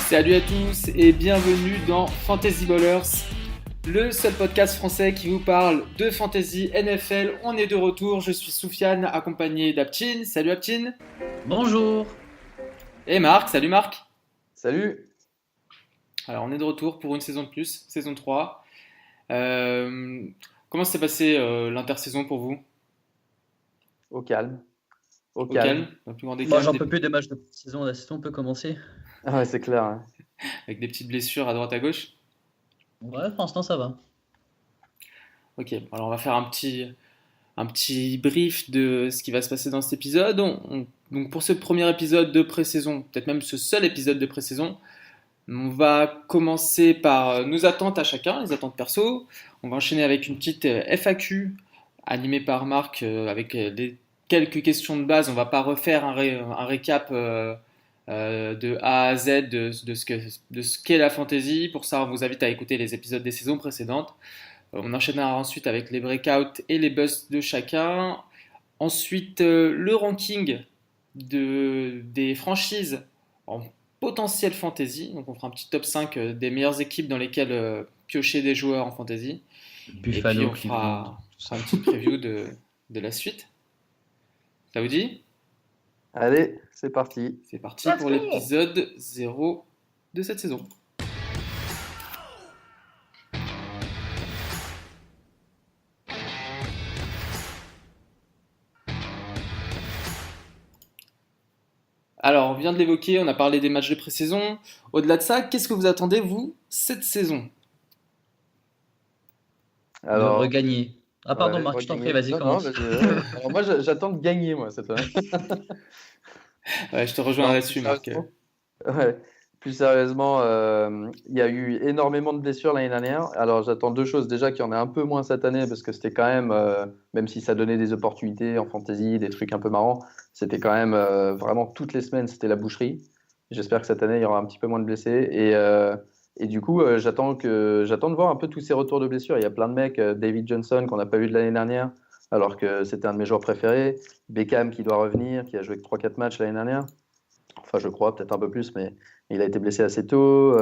Salut à tous et bienvenue dans Fantasy Ballers, le seul podcast français qui vous parle de fantasy NFL. On est de retour, je suis Soufiane accompagné d'Aptin. Salut Aptin. Bonjour. Et Marc, salut Marc. Salut. Alors on est de retour pour une saison de plus, saison 3. Euh, Comment s'est passé l'intersaison pour vous? Au calme. Au calme, dans le plus grand des Moi, calmes, j'en peux plus des matchs de saison. La saison peut commencer. Ah ouais, c'est clair. Hein. avec des petites blessures à droite à gauche. Ouais, pour l'instant, ça va. Ok, alors on va faire un petit brief de ce qui va se passer dans cet épisode. Donc pour ce premier épisode de pré-saison, peut-être même ce seul épisode de pré-saison, on va commencer par nos attentes à chacun, les attentes perso. On va enchaîner avec une petite FAQ animée par Marc avec quelques questions de base. On va pas refaire un récap de A à Z de ce qu'est la fantasy. Pour ça, on vous invite à écouter les épisodes des saisons précédentes. On enchaînera ensuite avec les breakouts et les busts de chacun. Ensuite, le ranking des franchises en potentiel fantasy. Donc, on fera un petit top 5 des meilleures équipes dans lesquelles piocher des joueurs en fantasy. Buffalo, Et puis, on Cleveland. fera une petite preview de la suite. Ça vous dit? Allez, c'est parti. C'est parti pour l'épisode 0 de cette saison. Alors, on vient de l'évoquer, on a parlé des matchs de pré-saison. Au-delà de ça, qu'est-ce que vous attendez, vous, cette saison? De Alors, regagner. Ah, pardon, ouais, Marc, je t'en prie, regagner. vas-y, Non, commence. vas-y, alors moi, j'attends de gagner, moi, cette fois. Ouais, je te rejoins Non, là-dessus, Marc. Ouais. Plus sérieusement, il y a eu énormément de blessures l'année dernière. Alors, j'attends deux choses. Déjà, qu'il y en ait un peu moins cette année, parce que c'était quand même, même si ça donnait des opportunités en fantasy, des trucs un peu marrants, c'était quand même vraiment toutes les semaines, c'était la boucherie. J'espère que cette année, il y aura un petit peu moins de blessés. Et du coup, j'attends de voir un peu tous ces retours de blessures. Il y a plein de mecs, David Johnson, qu'on n'a pas vu de l'année dernière, alors que c'était un de mes joueurs préférés. Beckham qui doit revenir, qui a joué que 3-4 matchs l'année dernière. Enfin, je crois, peut-être un peu plus, mais il a été blessé assez tôt.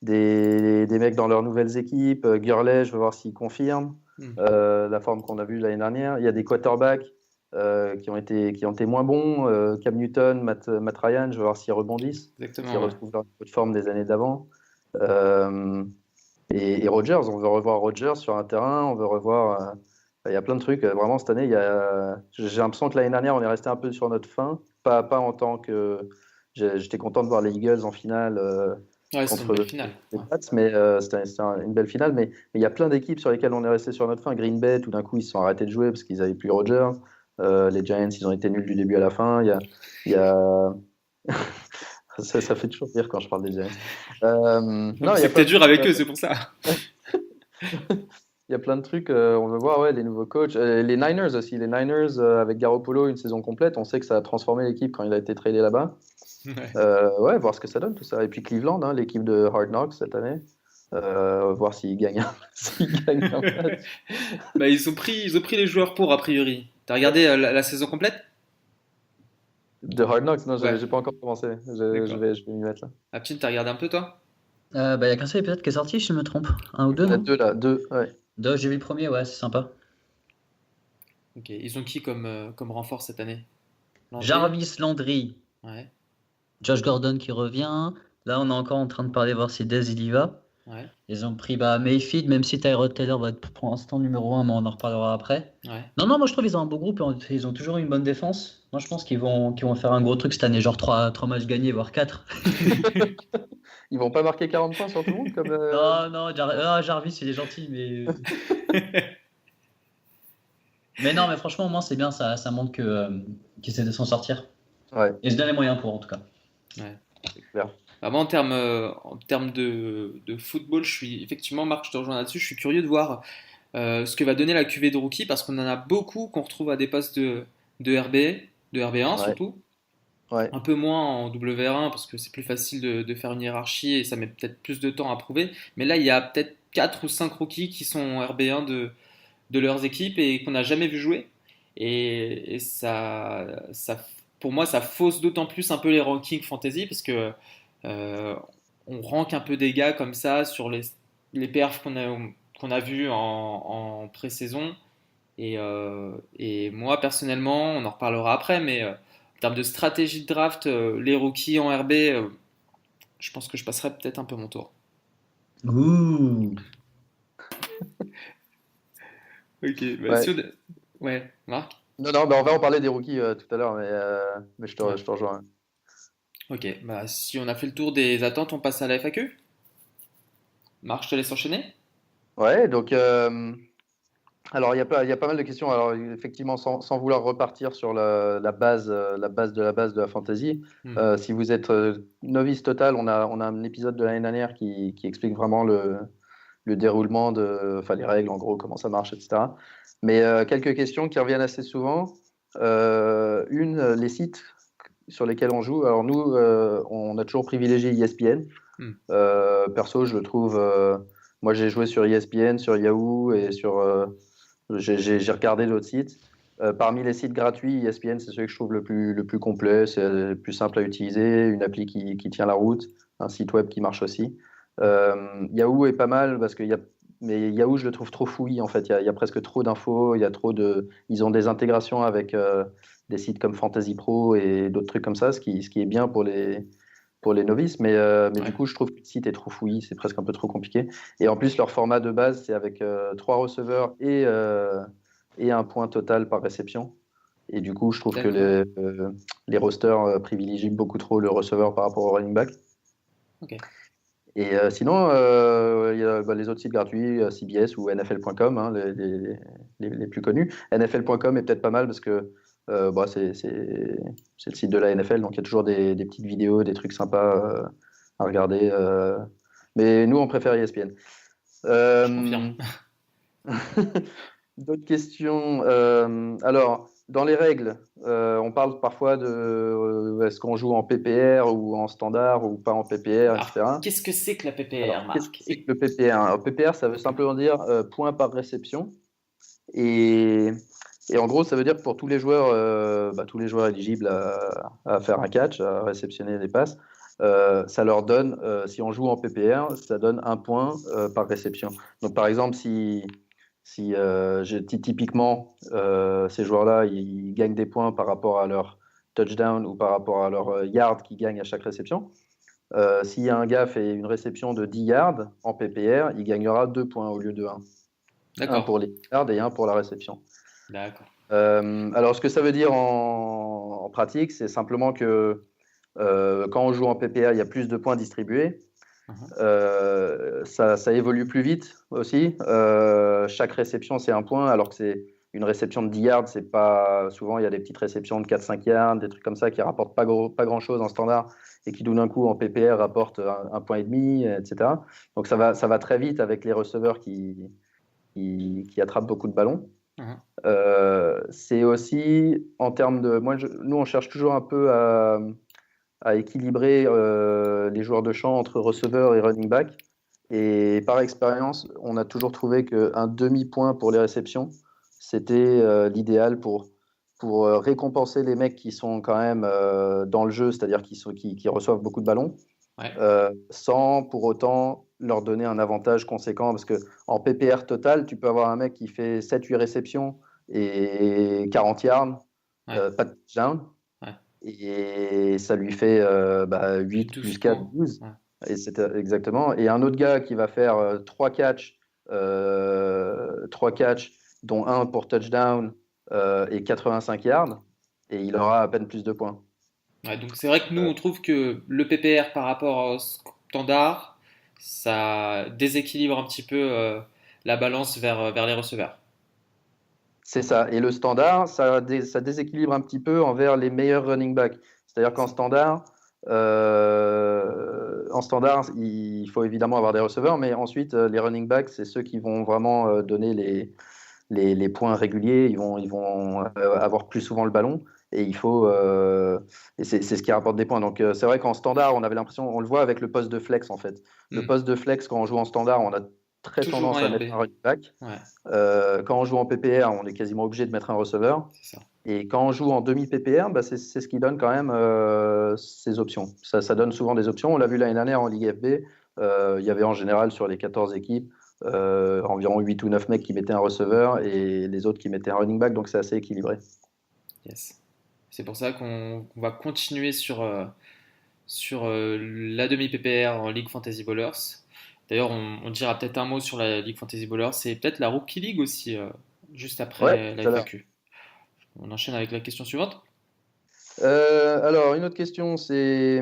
Des mecs dans leurs nouvelles équipes. Gurley, je veux voir s'il confirme Hmm. la forme qu'on a vue l'année dernière. Il y a des quarterbacks qui ont été moins bons. Cam Newton, Matt Ryan, je veux voir s'ils rebondissent, Exactement. s'ils Ouais. retrouvent leur niveau de forme des années d'avant. Euh, et Rodgers, on veut revoir Rodgers sur un terrain, on veut revoir. Il y a plein de trucs. Vraiment, cette année, j'ai l'impression que l'année dernière, on est resté un peu sur notre faim. Pas en tant que. J'étais content de voir les Eagles en finale Ouais, c'est une contre belle finale. les Pats, mais c'était une belle finale. Mais il y a plein d'équipes sur lesquelles on est resté sur notre faim. Green Bay, tout d'un coup, ils se sont arrêtés de jouer parce qu'ils n'avaient plus Rodgers. Les Giants, ils ont été nuls du début à la fin. Il y a... ça fait toujours rire quand je parle des Giants. Non, il y a C'est plein peut-être de dur trucs, avec eux, c'est pour ça. il y a plein de trucs, on veut voir les nouveaux coachs. Les Niners aussi, les Niners avec Garoppolo une saison complète, on sait que ça a transformé l'équipe quand il a été tradé là-bas. Ouais. Ouais, voir ce que ça donne tout ça. Et puis Cleveland, hein, l'équipe de Hard Knocks cette année, voir s'ils gagnent, s'ils gagnent un match. Bah, ils ont pris les joueurs pour, a priori. T'as regardé la saison complète? De Hard Knocks, non, Ouais, j'ai pas encore commencé. d'accord. Je vais m'y mettre là. Aptine, t'as regardé un peu, toi? Il y a qu'un seul épisode qui est sorti, si je me trompe. Un ou Il deux, y en a non? deux là, deux, ouais. Deux, j'ai vu le premier, ouais, c'est sympa. Ok. Ils ont qui comme renfort cette année? Landry? Jarvis Landry, Ouais, Josh Gordon qui revient. Là, on est encore en train de parler, voir si Dez il y va. ouais, Ils ont pris Mayfield, même si Tyrod Taylor va être pour l'instant numéro un, mais on en reparlera après. ouais. Non, moi je trouve qu'ils ont un beau groupe, et ils ont toujours une bonne défense. Moi je pense qu'ils vont faire un gros truc cette année, genre trois matchs gagnés, voire 4. Ils vont pas marquer 40 points sur tout le monde comme. Non, Jarvis il est gentil, mais non, mais franchement, au moins c'est bien, ça montre qu'ils essaient de s'en sortir. Ouais, Et se donner les moyens pour, en tout cas. Ouais. c'est clair. Bah, moi, en termes de football, je suis effectivement, Marc, je te rejoins là-dessus. Je suis curieux de voir ce que va donner la QV de rookie parce qu'on en a beaucoup qu'on retrouve à des postes de RB, de RB1 Ouais, surtout. ouais. Un peu moins en WR1 parce que c'est plus facile de faire une hiérarchie et ça met peut-être plus de temps à prouver. Mais là, il y a peut-être 4 ou 5 rookies qui sont RB1 de leurs équipes et qu'on n'a jamais vu jouer. Et pour moi, ça fausse d'autant plus un peu les rankings fantasy parce que on rank un peu des gars comme ça sur les perfs qu'on a vus en pré-saison. Et moi, personnellement, on en reparlera après, mais en termes de stratégie de draft, les rookies en RB, je pense que je passerai peut-être un peu mon tour. Ouh. Ok, bah, Ouais. Ouais, Marc? Non, non, bah, on va en parler des rookies tout à l'heure, mais Ouais. je te rejoins. Ok, bah, si on a fait le tour des attentes, on passe à la FAQ. Marc, je te laisse enchaîner. Ouais, donc alors il y a pas mal de questions. Alors effectivement, sans vouloir repartir sur la base de la fantasy, Hmm. si vous êtes novice total, on a un épisode de l'année dernière qui explique vraiment le déroulement enfin les règles en gros, comment ça marche, etc. Mais quelques questions qui reviennent assez souvent. Les sites sur lesquels on joue. Alors nous, on a toujours privilégié ESPN. Hmm. Perso, je le trouve. Moi, j'ai joué sur ESPN, sur Yahoo et j'ai regardé d'autres sites. Parmi les sites gratuits, ESPN, c'est celui que je trouve le plus complet, c'est le plus simple à utiliser, une appli qui tient la route, un site web qui marche aussi. Yahoo est pas mal parce mais Yahoo, je le trouve trop fouillis en fait. Il y a presque trop d'infos, il y a trop de. Ils ont des intégrations avec des sites comme Fantasy Pro et d'autres trucs comme ça, ce qui est bien pour les novices, mais du Ouais, coup, je trouve que le site est trop fouillis, c'est presque un peu trop compliqué. Et en plus, leur format de base, c'est avec trois receveurs et un point total par réception. Et du coup, je trouve que d'accord. les rosters privilégient beaucoup trop le receveur par rapport au running back. Ok, Et sinon, il y a bah, les autres sites gratuits, CBS ou NFL.com, hein, les plus connus. NFL.com est peut-être pas mal parce que bah, c'est le site de la NFL, donc il y a toujours des petites vidéos, des trucs sympas à regarder. Mais nous, on préfère ESPN. je confirme. Euh, D'autres questions. Alors, dans les règles, on parle parfois de est-ce qu'on joue en PPR ou en standard ou pas en PPR, Alors, etc. qu'est-ce que c'est que la PPR, Alors, qu'est-ce que Marc? c'est que le PPR? Alors, PPR, ça veut simplement dire point par réception. Et, et en gros, ça veut dire que pour tous les joueurs éligibles à faire un catch, à réceptionner des passes, ça leur donne, si on joue en PPR, ça donne un point par réception. Donc, par exemple, typiquement, ces joueurs-là, ils gagnent des points par rapport à leur touchdown ou par rapport à leur yard qu'ils gagnent à chaque réception. Si un gars fait une réception de 10 yards en PPR, il gagnera 2 points au lieu de 1. Un D'accord, pour les yards et un pour la réception. d'accord. Alors, ce que ça veut dire en pratique, c'est simplement que quand on joue en PPR, il y a plus de points distribués. Mhm. Ça évolue plus vite aussi. Chaque réception, c'est un point, alors que c'est une réception de 10 yards, c'est pas souvent il y a des petites réceptions de 4-5 yards, des trucs comme ça qui rapportent pas grand-chose en standard et qui d'un coup en PPR rapportent un point et demi, etc. Donc ça va très vite avec les receveurs qui attrapent beaucoup de ballons. Mhm. C'est aussi en termes de. Nous, on cherche toujours un peu à équilibrer les joueurs de champ entre receveurs et running back. Et par expérience, on a toujours trouvé qu'un demi-point pour les réceptions, c'était l'idéal pour récompenser les mecs qui sont quand même dans le jeu, c'est-à-dire qui reçoivent beaucoup de ballons, Ouais, sans pour autant leur donner un avantage conséquent. Parce que en PPR total, tu peux avoir un mec qui fait 7-8 réceptions et 40 yards, ouais, pas de touchdown, ouais. et ça lui fait Plus 8 12 plus 4, points. 12. Ouais. Et c'est exactement. Et un autre gars qui va faire 3 catchs, dont un pour touchdown et 85 yards, et il aura à peine plus de points. Ouais, donc c'est vrai que nous, Euh, on trouve que le PPR par rapport au standard, ça déséquilibre un petit peu la balance vers les receveurs. C'est ça. Et le standard, ça déséquilibre un petit peu envers les meilleurs running backs. C'est-à-dire C'est ça. en standard, il faut évidemment avoir des receveurs, mais ensuite, les running backs, c'est ceux qui vont vraiment donner les points réguliers. Ils vont avoir plus souvent le ballon. Et et c'est ce qui rapporte des points. Donc, c'est vrai qu'en standard, on avait l'impression, on le voit avec le poste de flex, en fait. Le Hmm. poste de flex, quand on joue en standard, on a très Toujours tendance un à RB. mettre un running back. Ouais, Quand on joue en PPR, on est quasiment obligé de mettre un receveur. c'est ça. Et quand on joue en demi-PPR, bah, c'est ce qui donne quand même ces options. Ça donne souvent des options. On l'a vu l'année dernière en Ligue FB. Il y avait en général sur les 14 équipes environ 8 ou 9 mecs qui mettaient un receveur et les autres qui mettaient un running back. Donc c'est assez équilibré. Yes. C'est pour ça qu'on va continuer sur la demi-PPR en League Fantasy Ballers. D'ailleurs, on dira peut-être un mot sur la League Fantasy Ballers et peut-être la Rookie League aussi, juste Ouais, après la tout à l'heure. FAQ. On enchaîne avec la question suivante. Alors, une autre question, c'est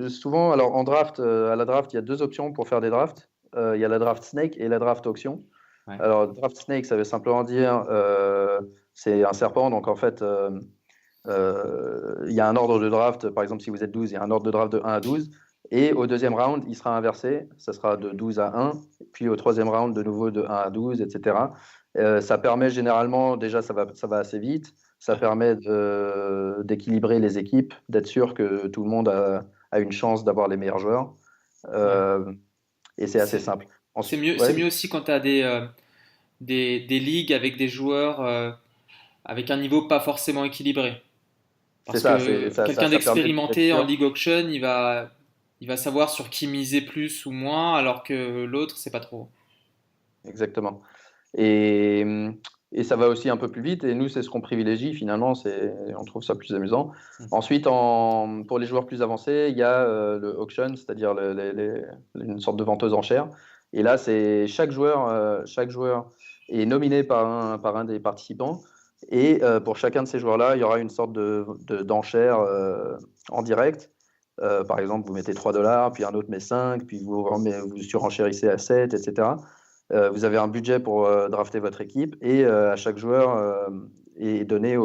souvent, alors en draft, à la draft, il y a deux options pour faire des drafts. Il y a la draft snake et la draft auction. Ouais. Alors, draft snake, ça veut simplement dire c'est un serpent, donc en fait, il y a un ordre de draft. Par exemple, si vous êtes 12, il y a un ordre de draft de 1 à 12. Et au deuxième round, il sera inversé. Ça sera de 12 à 1. Puis au troisième round, de nouveau de 1 à 12, etc. Ça permet généralement, déjà, ça va assez vite. Ça permet d'équilibrer les équipes, d'être sûr que tout le monde a une chance d'avoir les meilleurs joueurs. Ouais. Euh, et c'est assez C'est simple. c'est Ouais, mieux aussi quand tu as des ligues avec des joueurs avec un niveau pas forcément équilibré. c'est Parce ça, que quelqu'un ça permet d'être d'expérimenté en sûr. League Auction, il va savoir sur qui miser plus ou moins, alors que l'autre, c'est pas trop. Exactement. Et, et ça va aussi un peu plus vite. Et nous, c'est ce qu'on privilégie finalement. On trouve ça plus amusant. Mhm. Ensuite, pour les joueurs plus avancés, il y a le auction, c'est-à-dire une sorte de vente aux enchères. Et là, c'est chaque joueur est nominé par un des participants. Et pour chacun de ces joueurs-là, il y aura une sorte d'enchère en direct. Par exemple, vous mettez 3 dollars, puis un autre met 5, puis vous surenchérissez à 7, etc. Vous avez un budget pour drafter votre équipe et à chaque joueur est donné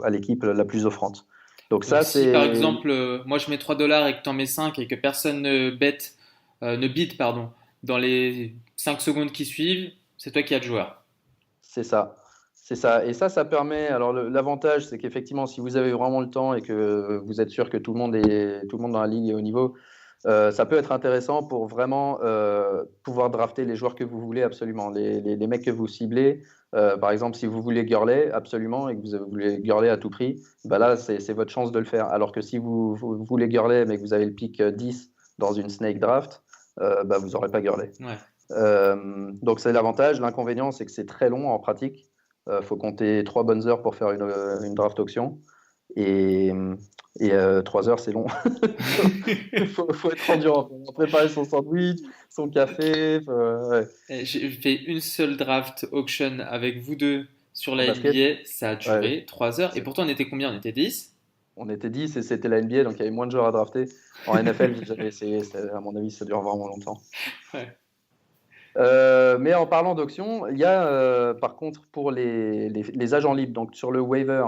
à l'équipe la plus offrante. Donc Donc ça, si par c'est exemple, moi je mets 3 dollars et que tu en mets 5 et que personne ne bid, pardon, dans les 5 secondes qui suivent, c'est toi qui as le joueur. c'est ça. C'est ça. Et ça permet. Alors l'avantage, c'est qu'effectivement, si vous avez vraiment le temps et que vous êtes sûr que tout le monde dans la ligue est au niveau, ça peut être intéressant pour vraiment pouvoir drafter les joueurs que vous voulez absolument, les mecs que vous ciblez. Par exemple, si vous voulez Gurley absolument et que vous voulez Gurley à tout prix, bah là, c'est votre chance de le faire. Alors que si vous voulez Gurley mais que vous avez le pick 10 dans une snake draft, bah, vous n'aurez pas Gurley. Ouais. Donc c'est l'avantage. L'inconvénient, c'est que c'est très long en pratique. Il faut compter 3 bonnes heures pour faire une draft auction. Et, et 3 heures, c'est long. Faut être endurant. Faut préparer son sandwich, son café. Ouais. Et j'ai fait une seule draft auction avec vous deux sur En la basket, NBA, ça a ouais. duré 3 heures. Et pourtant on était combien? On était 10. On était 10 et c'était la NBA, donc il y avait moins de joueurs à drafter. En NFL, j'ai jamais essayé. À mon avis, ça dure vraiment longtemps. Ouais. Mais en parlant d'auction, il y a par contre pour les agents libres, donc sur le waiver,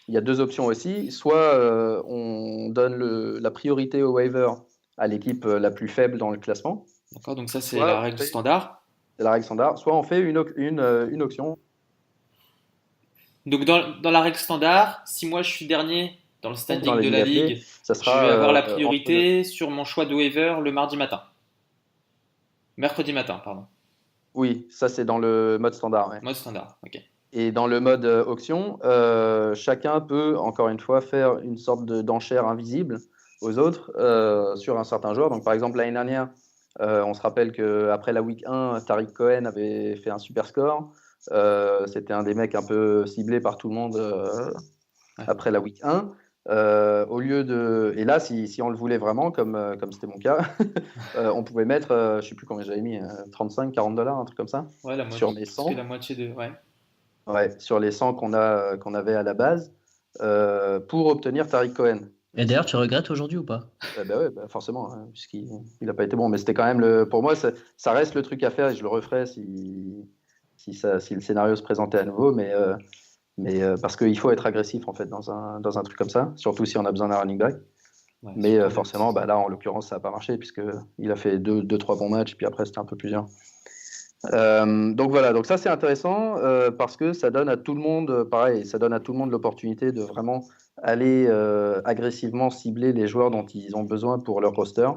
il y a deux options aussi. Soit on donne la priorité au waiver à l'équipe la plus faible dans le classement, D'accord, donc ça c'est la soit règle standard. c'est la règle standard, soit on fait une auction. Donc dans la règle standard, si moi je suis dernier dans le Dans standing la de Ligue la FB, ligue, ça je sera vais avoir la entre priorité sur mon choix de waiver le mardi matin. Mercredi matin, pardon. oui, ça c'est dans le mode standard. Ouais. Mode standard, ok. Et dans le mode auction, chacun peut encore une fois faire une sorte d'enchère invisible aux autres sur un certain joueur. Donc par exemple l'année dernière, on se rappelle qu'après la week 1, Tariq Cohen avait fait un super score. C'était un des mecs un peu ciblés par tout le monde Ouais. après la week 1. Au lieu de... Et là, si on le voulait vraiment, comme c'était mon cas, on pouvait mettre, je ne sais plus combien j'avais mis, 35, 40 dollars, un truc comme ça, Ouais, sur mes presque 100. la moitié de. Ouais. Ouais, sur les 100 qu'on avait à la base, pour obtenir Tariq Cohen. Et d'ailleurs, tu regrettes aujourd'hui ou pas? Bah ouais, bah forcément, hein, puisqu'il n'a pas été bon. Mais c'était quand même pour moi, ça reste le truc à faire et je le referai si le scénario se présentait à nouveau. Mais parce qu'il faut être agressif en fait dans un truc comme ça, surtout si on a besoin d'un running back. Ouais, Mais surtout forcément, bah là en l'occurrence, ça n'a pas marché puisqu'il a fait deux, trois bons matchs, puis après c'était un peu plus dur. Donc voilà, donc ça c'est intéressant parce que ça donne à tout le monde, pareil, ça donne à tout le monde l'opportunité de vraiment aller agressivement cibler les joueurs dont ils ont besoin pour leur roster,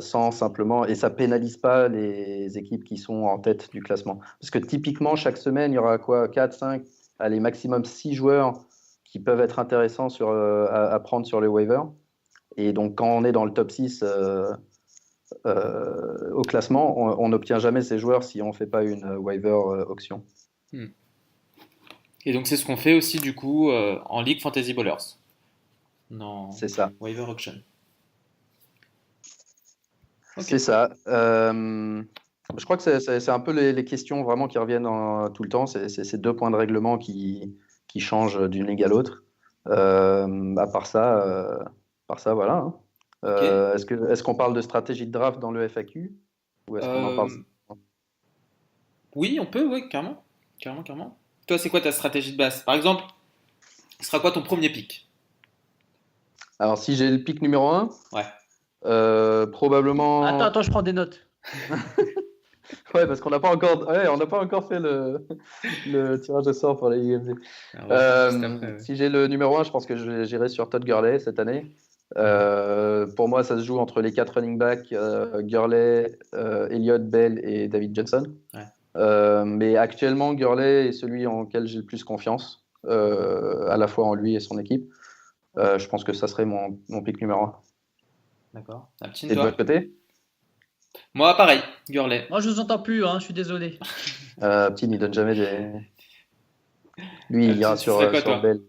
sans simplement, et ça pénalise pas les équipes qui sont en tête du classement. Parce que typiquement, chaque semaine, il y aura quoi, 4, 5, allez, maximum 6 joueurs qui peuvent être intéressants à prendre sur le waiver. Et donc, quand on est dans le top 6 au classement, on n'obtient jamais ces joueurs si on ne fait pas une waiver auction. Hmm. Et donc c'est ce qu'on fait aussi du coup en League Fantasy Ballers. Non, C'est ça. waiver auction. Ok. C'est ça. Je crois que c'est un peu les questions vraiment qui reviennent tout le temps. C'est ces 2 points de règlement qui changent d'une ligue à l'autre. À part ça, voilà. Hein. Ok. Est-ce qu'on parle de stratégie de draft dans le FAQ ou est-ce qu'on en parle? Euh, oui, on peut, ouais, carrément. Carrément, carrément. Toi, c'est quoi ta stratégie de base? Par exemple, ce sera quoi ton premier pick? Alors, si j'ai le pick numéro 1, Ouais. probablement. Attends, je prends des notes. Ouais, parce qu'on n'a pas encore, on n'a pas encore fait le tirage de sort pour les IMG. Alors, on va le faire juste après, ouais. Si j'ai le numéro 1, je pense que j'irai sur Todd Gurley cette année. Pour moi, ça se joue entre les 4 running backs, Gurley, Elliott, Bell et David Johnson. Ouais. Mais actuellement, Gurley est celui en lequel j'ai le plus confiance, à la fois en lui et son équipe. Je pense que ça serait mon pick numéro 1. D'accord. Aptine, Et de toi? votre côté? Moi, pareil, Gurley. Moi, je vous entends plus, hein, je suis désolé. Petit, il donne jamais des. Lui, il ira Aptine, ce serait quoi, sur toi? Bell.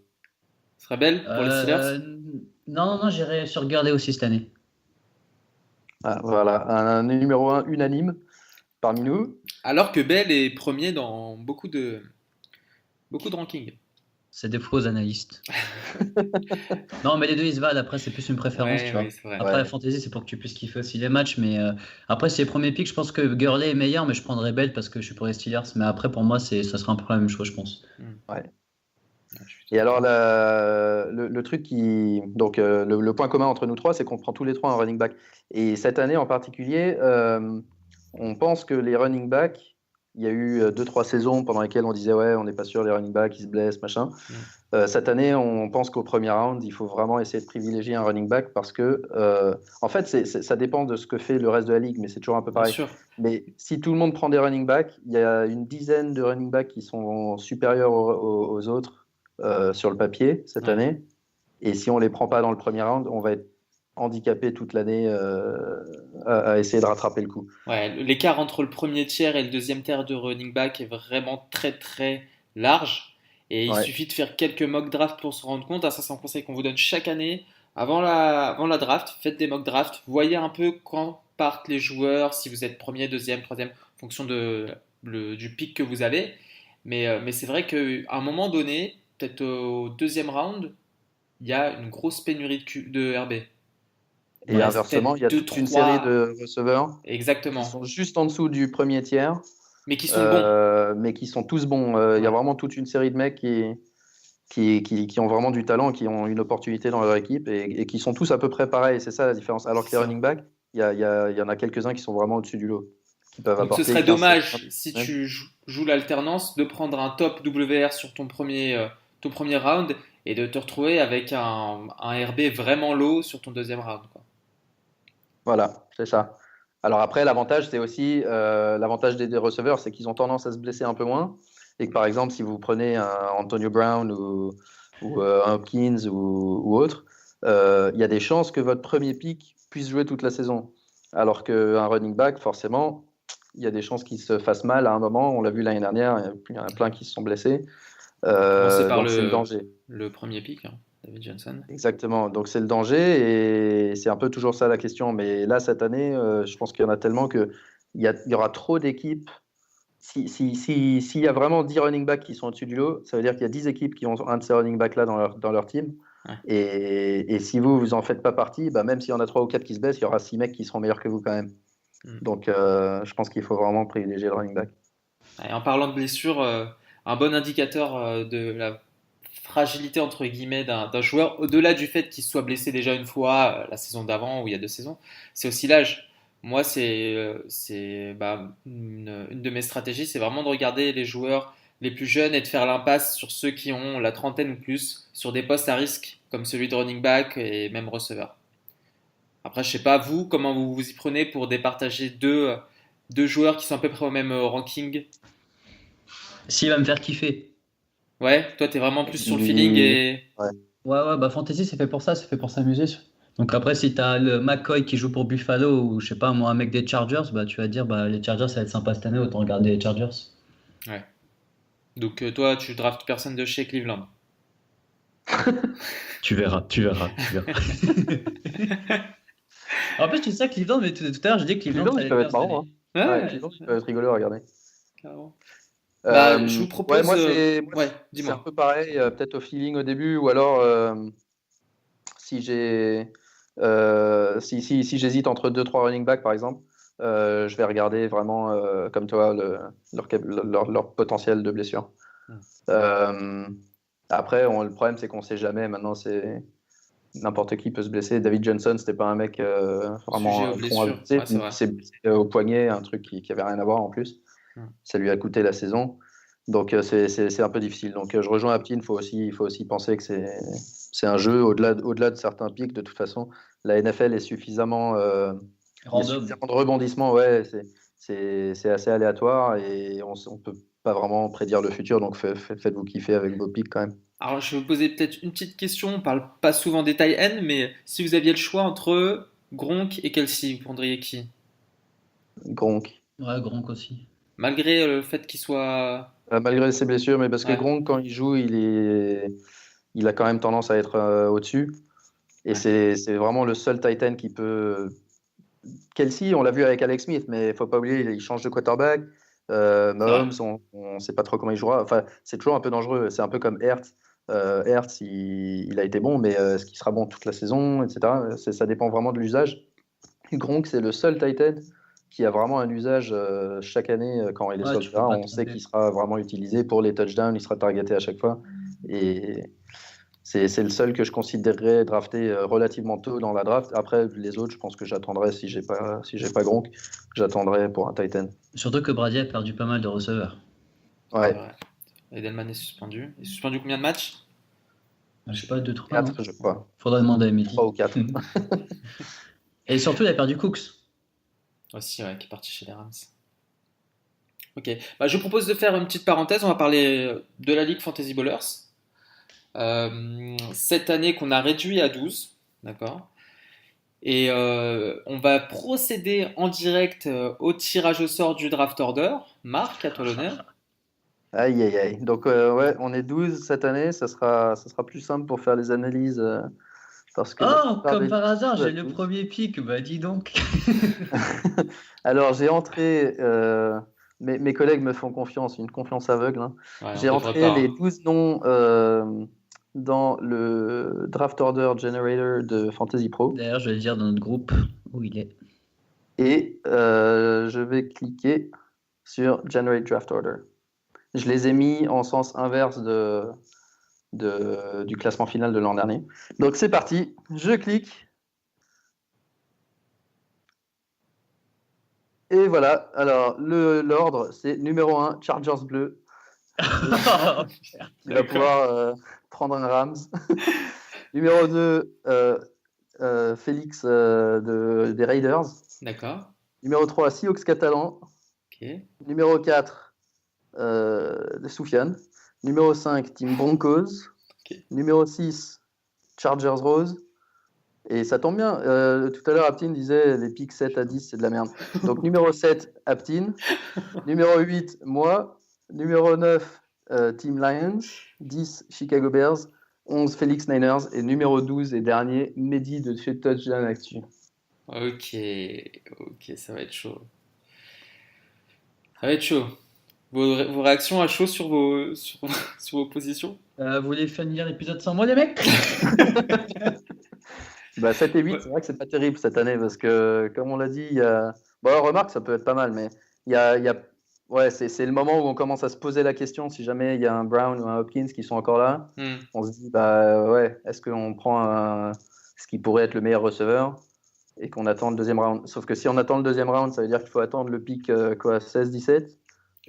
Ce serait belle pour les Steelers? Non, j'irai sur Gurley aussi cette année. Ah, voilà, un numéro 1 unanime parmi nous. Alors que Bell est premier dans beaucoup de rankings. C'est des faux analystes. Non, mais les deux, ils se valent. Après, c'est plus une préférence, tu Ouais, vois. ouais, c'est vrai. Après, la Ouais. fantasy, c'est pour que tu puisses kiffer aussi les matchs. Mais après, c'est les premiers picks. Je pense que Gurley est meilleur, mais je prendrais Bell parce que je suis pour les Steelers. Mais après, pour moi, ça sera un peu la même chose, je pense. Hmm. Ouais. Ouais, je suis tout Et à fait alors, d'accord. le truc qui. Donc, le point commun entre nous trois, c'est qu'on prend tous les trois un running back. Et cette année en particulier, on pense que les running backs, il y a eu 2-3 saisons pendant lesquelles on disait, ouais, on n'est pas sûr, les running backs, ils se blessent, machin. Hmm. Cette année, on pense qu'au premier round, il faut vraiment essayer de privilégier un running back parce que, en fait, ça dépend de ce que fait le reste de la ligue, mais c'est toujours un peu Bien pareil. sûr. Mais si tout le monde prend des running backs, il y a une dizaine de running backs qui sont supérieurs aux autres sur le papier cette Ouais. année. Et si on les prend pas dans le premier round, on va être handicapé toute l'année à essayer de rattraper le coup. Ouais, l'écart entre le premier tiers et le deuxième tiers de running back est vraiment très très large. Et il Ouais, suffit de faire quelques mock drafts pour se rendre compte. Ah, ça, c'est un conseil qu'on vous donne chaque année. Avant la draft, faites des mock drafts. Voyez un peu quand partent les joueurs, si vous êtes premier, deuxième, troisième, en fonction du pick que vous avez. Mais c'est vrai qu'à un moment donné, peut-être au deuxième round, il y a une grosse pénurie de RB. Il et reste inversement, il y peut-être a deux toute une série trois de receveurs qui exactement. sont juste en dessous du premier tiers, Mais qui sont bons. mais qui sont tous bons. Il y a Ouais, vraiment toute une série de mecs qui ont vraiment du talent, qui ont une opportunité dans leur équipe et qui sont tous à peu près pareils. C'est ça la différence. Alors c'est que les ça. running backs, il y en a quelques-uns qui sont vraiment au-dessus du lot, qui peuvent Donc ce apporter serait 15 dommage si semaines. tu joues l'alternance de prendre un top WR sur ton premier round et de te retrouver avec un RB vraiment low sur ton deuxième round, quoi. Voilà, c'est ça. Alors après, l'avantage, c'est aussi l'avantage des receveurs, c'est qu'ils ont tendance à se blesser un peu moins. Et que par exemple, si vous prenez un Antonio Brown ou un Hopkins ou autre, il y a des chances que votre premier pick puisse jouer toute la saison. Alors qu'un running back, forcément, il y a des chances qu'il se fasse mal à un moment. On l'a vu l'année dernière, il y en a plein qui se sont blessés. À commencer par Donc c'est le danger. le premier pick, hein, David Johnson. Exactement, donc c'est le danger et c'est un peu toujours ça la question. Mais là, cette année, je pense qu'il y en a tellement il y aura trop d'équipes. S'il y a vraiment 10 running backs qui sont au-dessus du lot, ça veut dire qu'il y a 10 équipes qui ont un de ces running backs-là dans leur team. Ouais. Et si vous en faites pas partie, bah, même s'il y en a 3 ou 4 qui se baissent, il y aura 6 mecs qui seront meilleurs que vous quand même. Mm. Donc je pense qu'il faut vraiment privilégier le running back. Et en parlant de blessure, un bon indicateur de la fragilité entre guillemets d'un joueur, au-delà du fait qu'il soit blessé déjà une fois la saison d'avant ou il y a 2 saisons, c'est aussi l'âge. Moi, une de mes stratégies, c'est vraiment de regarder les joueurs les plus jeunes et de faire l'impasse sur ceux qui ont la trentaine ou plus, sur des postes à risque comme celui de running back et même receveur. Après, je sais pas vous, comment vous vous y prenez pour départager deux joueurs qui sont à peu près au même ranking. S'il va me faire kiffer. Ouais, toi, t'es vraiment plus sur le feeling Il- et. ouais. Ouais, bah Fantasy, c'est fait pour ça, c'est fait pour s'amuser. Donc après, si t'as le McCoy qui joue pour Buffalo ou je sais pas, moi, un mec des Chargers, bah tu vas dire, bah les Chargers, ça va être sympa cette année, autant regarder les Chargers. Ouais. Donc, toi, tu draftes personne de chez Cleveland. Tu verras, tu verras, tu verras. En plus, tu sais, Cleveland, mais tout à l'heure, j'ai dit que Cleveland, Cleveland, ça ils allait peuvent bien être cette marrants. année. Hein. Ouais, Ouais, Cleveland, ils peuvent être rigolo à regarder. carrément. Bah, je vous Ouais, propose. moi, Ouais, c'est un dis-moi. peu pareil, peut-être au feeling au début, ou alors si j'ai si j'hésite entre deux trois running backs par exemple, je vais regarder vraiment comme toi leur potentiel de blessure. Hmm. Euh, Après, le problème c'est qu'on sait jamais. Maintenant, c'est n'importe qui peut se blesser. David Johnson, c'était pas un mec Sujet vraiment aux un tronc à blessures. blesser. Ouais, c'est vrai. Il s'est blessé au poignet, un truc qui avait rien à voir en plus. Hmm. Ça lui a coûté la saison. Donc c'est un peu difficile. Donc je rejoins Aptine, il faut aussi penser que c'est un jeu au-delà de certains pics. De toute façon, la NFL est suffisamment, il y a Random. suffisamment de rebondissements, ouais, c'est assez aléatoire et on peut pas vraiment prédire le futur. Donc faites-vous kiffer avec vos pics quand même. Alors, je vais vous poser peut-être une petite question. On parle pas souvent des tight ends, mais si vous aviez le choix entre Gronk et Kelsey, vous prendriez qui? Gronk. Ouais, Gronk aussi. Malgré le fait qu'il soit. Malgré ses blessures, mais parce que Ouais, Gronk, quand il joue, il a quand même tendance à être au-dessus. Et ouais, c'est vraiment le seul Titan qui peut. Kelsey, on l'a vu avec Alex Smith, mais il faut pas oublier, il change de quarterback. c'est vrai. Mahomes, on ne sait pas trop comment il jouera. Enfin, c'est toujours un peu dangereux. C'est un peu comme Hertz. Hertz, il a été bon, mais est-ce qu'il sera bon toute la saison, etc. Ça dépend vraiment de l'usage. Gronk, c'est le seul Titan qui a vraiment un usage chaque année quand il est Ouais, sur le tu peux terrain. pas te On sait tromper. qu'il sera vraiment utilisé pour les touchdowns, il sera targeté à chaque fois. Et c'est le seul que je considérerais drafté relativement tôt dans la draft. Après, les autres, je pense que j'attendrai si j'ai pas Gronk, j'attendrai pour un Titan. Surtout que Brady a perdu pas mal de receveurs. C'est Ouais, vrai. Edelman est suspendu. Il est suspendu combien de matchs? Je sais pas, 2-3, non? 4, je crois. Faudra demander à 3 Mehdi. ou 4. Et surtout, il a perdu Cooks. Aussi, ouais, qui est parti chez les Rams. Ok. Bah, je propose de faire une petite parenthèse. On va parler de la Ligue Fantasy Ballers. Cette année qu'on a réduit à 12. D'accord. Et on va procéder en direct au tirage au sort du draft order. Marc, à toi l'honneur. Aïe, aïe, aïe. Donc, ouais, on est 12 cette année. Ça sera plus simple pour faire les analyses parce que la Oh, plupart comme des par hasard, jouent à j'ai le 12. premier pic. Bah, dis donc. Alors, j'ai entré, mes collègues me font confiance, une confiance aveugle, hein. Ouais, on J'ai devrait entré pas, les hein. 12 noms dans le Draft Order Generator de Fantasy Pro D'ailleurs, je vais le dire dans notre groupe où il est. et je vais cliquer sur Generate Draft Order. Je les ai mis en sens inverse du classement final de l'an dernier. Donc, c'est parti, je clique. Et voilà, alors l'ordre, c'est numéro 1, Chargers bleu, qui va D'accord. pouvoir prendre un Rams. Numéro 2, Félix des Raiders. D'accord. Numéro 3, Seahawks catalan. Ok. Numéro 4, Soufiane. Numéro 5, Team Broncos. Ok. Numéro 6, Chargers Rose. Et ça tombe bien, tout à l'heure, Aptine disait les pics 7 à 10, c'est de la merde. Donc numéro 7, Aptine. Numéro 8, moi. Numéro 9, Team Lions. 10, Chicago Bears. 11, Felix Niners. Et numéro 12 et dernier, Mehdi de chez Touchdown Actu. Ok. Ok, ça va être chaud. Ça va être chaud. Vos réactions à chaud sur vos positions? Vous voulez finir l'épisode sans moi, les mecs? Bah, 7 et 8, Ouais. c'est vrai que c'est pas terrible cette année parce que, comme on l'a dit, il y a. Bon, remarque, ça peut être pas mal, mais il y a... Ouais, c'est le moment où on commence à se poser la question si jamais il y a un Brown ou un Hopkins qui sont encore là. Hmm. On se dit, bah ouais, est-ce qu'on prend ce qui pourrait être le meilleur receveur et qu'on attend le deuxième round? Sauf que si on attend le deuxième round, ça veut dire qu'il faut attendre le pick quoi, 16-17.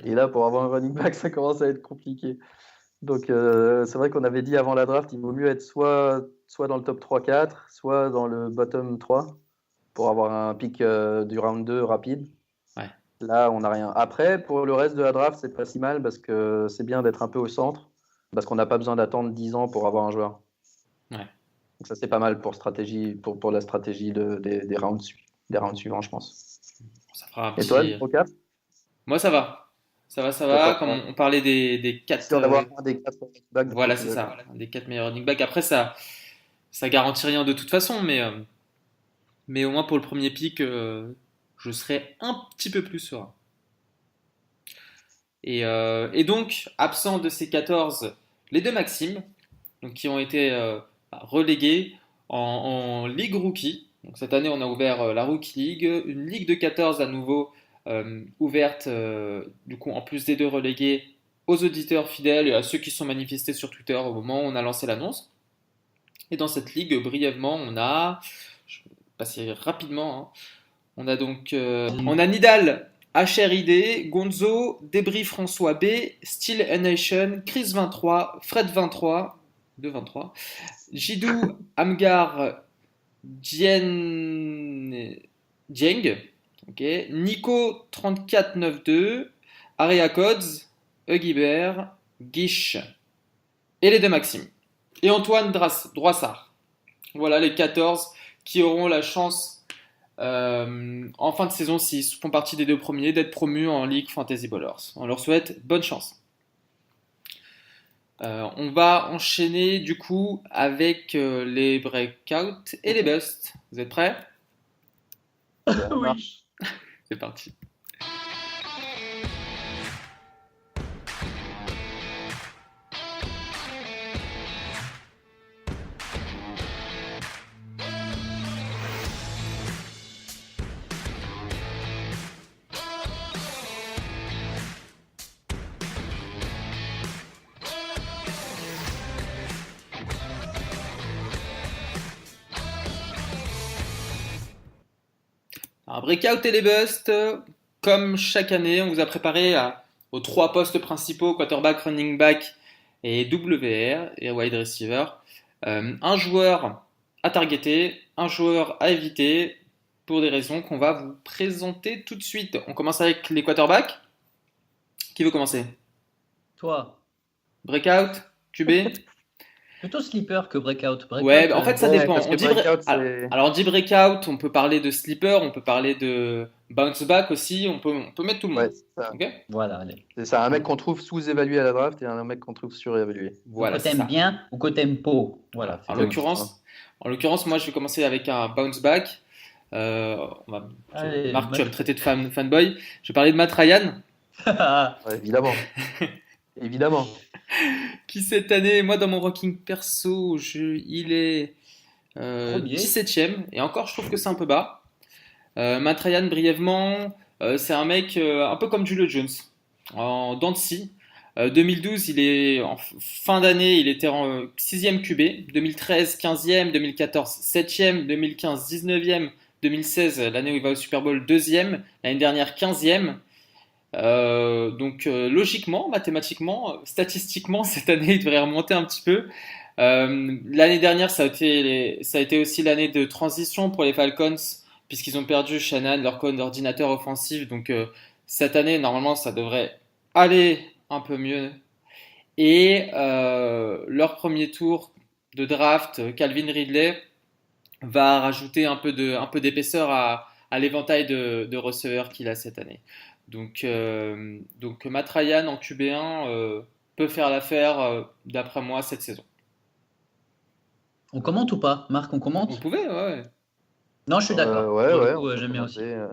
Et là, pour avoir un running back, ça commence à être compliqué. Donc, c'est vrai qu'on avait dit avant la draft, il vaut mieux être soit dans le top 3-4, soit dans le bottom 3 pour avoir un pick du round 2 rapide. Ouais. Là, on n'a rien. Après, pour le reste de la draft, c'est pas si mal parce que c'est bien d'être un peu au centre. parce qu'on n'a pas besoin d'attendre 10 ans pour avoir un joueur. Ouais. Donc ça, c'est pas mal pour la stratégie des rounds suivants, je pense. Ça fera un Et toi, petit. numéro 4? Moi, ça va. Ça va. D'accord. Comme on parlait des 4. Sûr d'avoir un des 4 backs de Voilà, c'est précision. ça. Un des 4 meilleurs running backs. Après, ça garantit rien de toute façon, mais au moins pour le premier pick, je serai un petit peu plus serein. Et donc, absent de ces 14, les deux Maximes, donc, qui ont été relégués en Ligue Rookie. Donc, cette année, on a ouvert la Rookie League, une Ligue de 14 à nouveau ouverte, du coup, en plus des deux relégués, aux auditeurs fidèles et à ceux qui se sont manifestés sur Twitter au moment où on a lancé l'annonce. Et dans cette ligue, brièvement, je vais passer rapidement, hein. On a Nidal, HRID, Gonzo, Débris François B, Steel Nation, Chris 23, Fred 23, 223, Jidou Amgar Dieng, okay. Nico 3492, Aria Codes, Eugibert, Guiche et les deux Maxime. Et Antoine Droissard. Voilà les 14 qui auront la chance en fin de saison, s'ils font partie des deux premiers, d'être promus en Ligue Fantasy Ballers. On leur souhaite bonne chance. On va enchaîner du coup avec les breakouts et les busts. Vous êtes prêts? Ça marche. C'est parti. Alors, breakout et les busts, comme chaque année, on vous a préparé aux trois postes principaux, quarterback, running back et WR et wide receiver. Un joueur à targeter, un joueur à éviter pour des raisons qu'on va vous présenter tout de suite. On commence avec les quarterbacks. Qui veut commencer? Toi, Breakout, QB? plutôt sleeper que breakout. Ouais, Breakout, en fait, ça Ouais, dépend. parce que breakout, c'est. Alors, on dit breakout, on peut parler de sleeper, on peut parler de bounce back aussi, on peut mettre tout le Ouais, monde. c'est ça. Ok? voilà, allez. C'est ça, un mec qu'on trouve sous-évalué à la draft et un mec qu'on trouve surévalué. Ou Voilà, que c'est t'aimes ça. bien ou que t'aimes pas. Voilà. En c'est ça. l'occurrence, moi, je vais commencer avec un bounce back. On va, Allez, Marc, tu vas me traiter de fanboy. Je vais parler de Matt Ryan, Ouais, évidemment. Évidemment. qui cette année, moi, dans mon ranking perso, il est Premier. 17ème. Et encore, je trouve que c'est un peu bas. Matt Ryan, brièvement, c'est un mec un peu comme Julio Jones, en dents de scie. 2012, en fin d'année, il était en 6e QB. 2013, 15e. 2014, 7e. 2015, 19e. 2016, l'année où il va au Super Bowl, 2e. L'année dernière, 15e. Logiquement, mathématiquement, statistiquement, cette année, il devrait remonter un petit peu. L'année dernière, ça a été aussi l'année de transition pour les Falcons, puisqu'ils ont perdu Shannon, leur coordinateur offensif. Donc, cette année, normalement, ça devrait aller un peu mieux. Et leur premier tour de draft, Calvin Ridley, va rajouter un peu d'épaisseur à l'éventail de receveurs qu'il a cette année. Donc Matt Ryan en QB1 peut faire l'affaire, d'après moi, cette saison. On commente ou pas? Marc, on Vous commente? pouvez, ouais. Non, je suis d'accord. Ouais, Pour le ouais, coup, on peut j'aime bien aussi. commencer.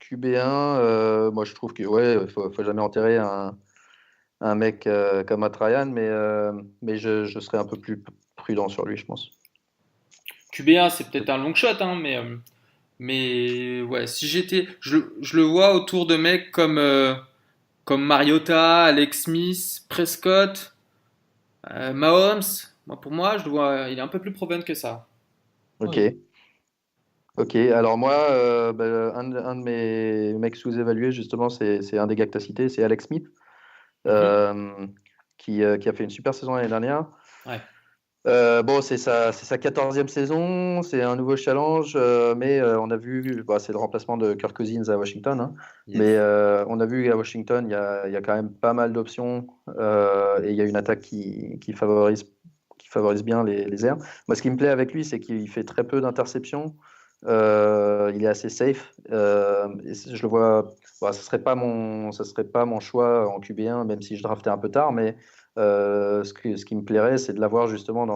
QB1, moi je trouve que ouais, faut jamais enterrer un mec comme Matt Ryan, mais je serais un peu plus prudent sur lui, je pense. QB1, c'est peut-être un long shot, hein, mais ouais, si je le vois autour de mecs comme Mariota, Alex Smith, Prescott, Mahomes. Pour moi, je le vois, il est un peu plus proven que ça. Ok. Oui. Ok, alors moi, un de mes mecs sous-évalués, justement, c'est un des gars que tu as cité, c'est Alex Smith, Mhm. qui a fait une super saison l'année dernière. Ouais. Bon, c'est sa 14e saison, c'est un nouveau challenge, mais on a vu, bah, c'est le remplacement de Kirk Cousins à Washington, hein. Yes. Mais on a vu à Washington, il y a quand même pas mal d'options et il y a une attaque qui favorise bien les airs. Moi, ce qui me plaît avec lui, c'est qu'il fait très peu d'interceptions. Il est assez safe. Et je le vois. Bon, ça serait pas mon choix en QB1, même si je draftais un peu tard, mais ce qui me plairait, c'est de l'avoir justement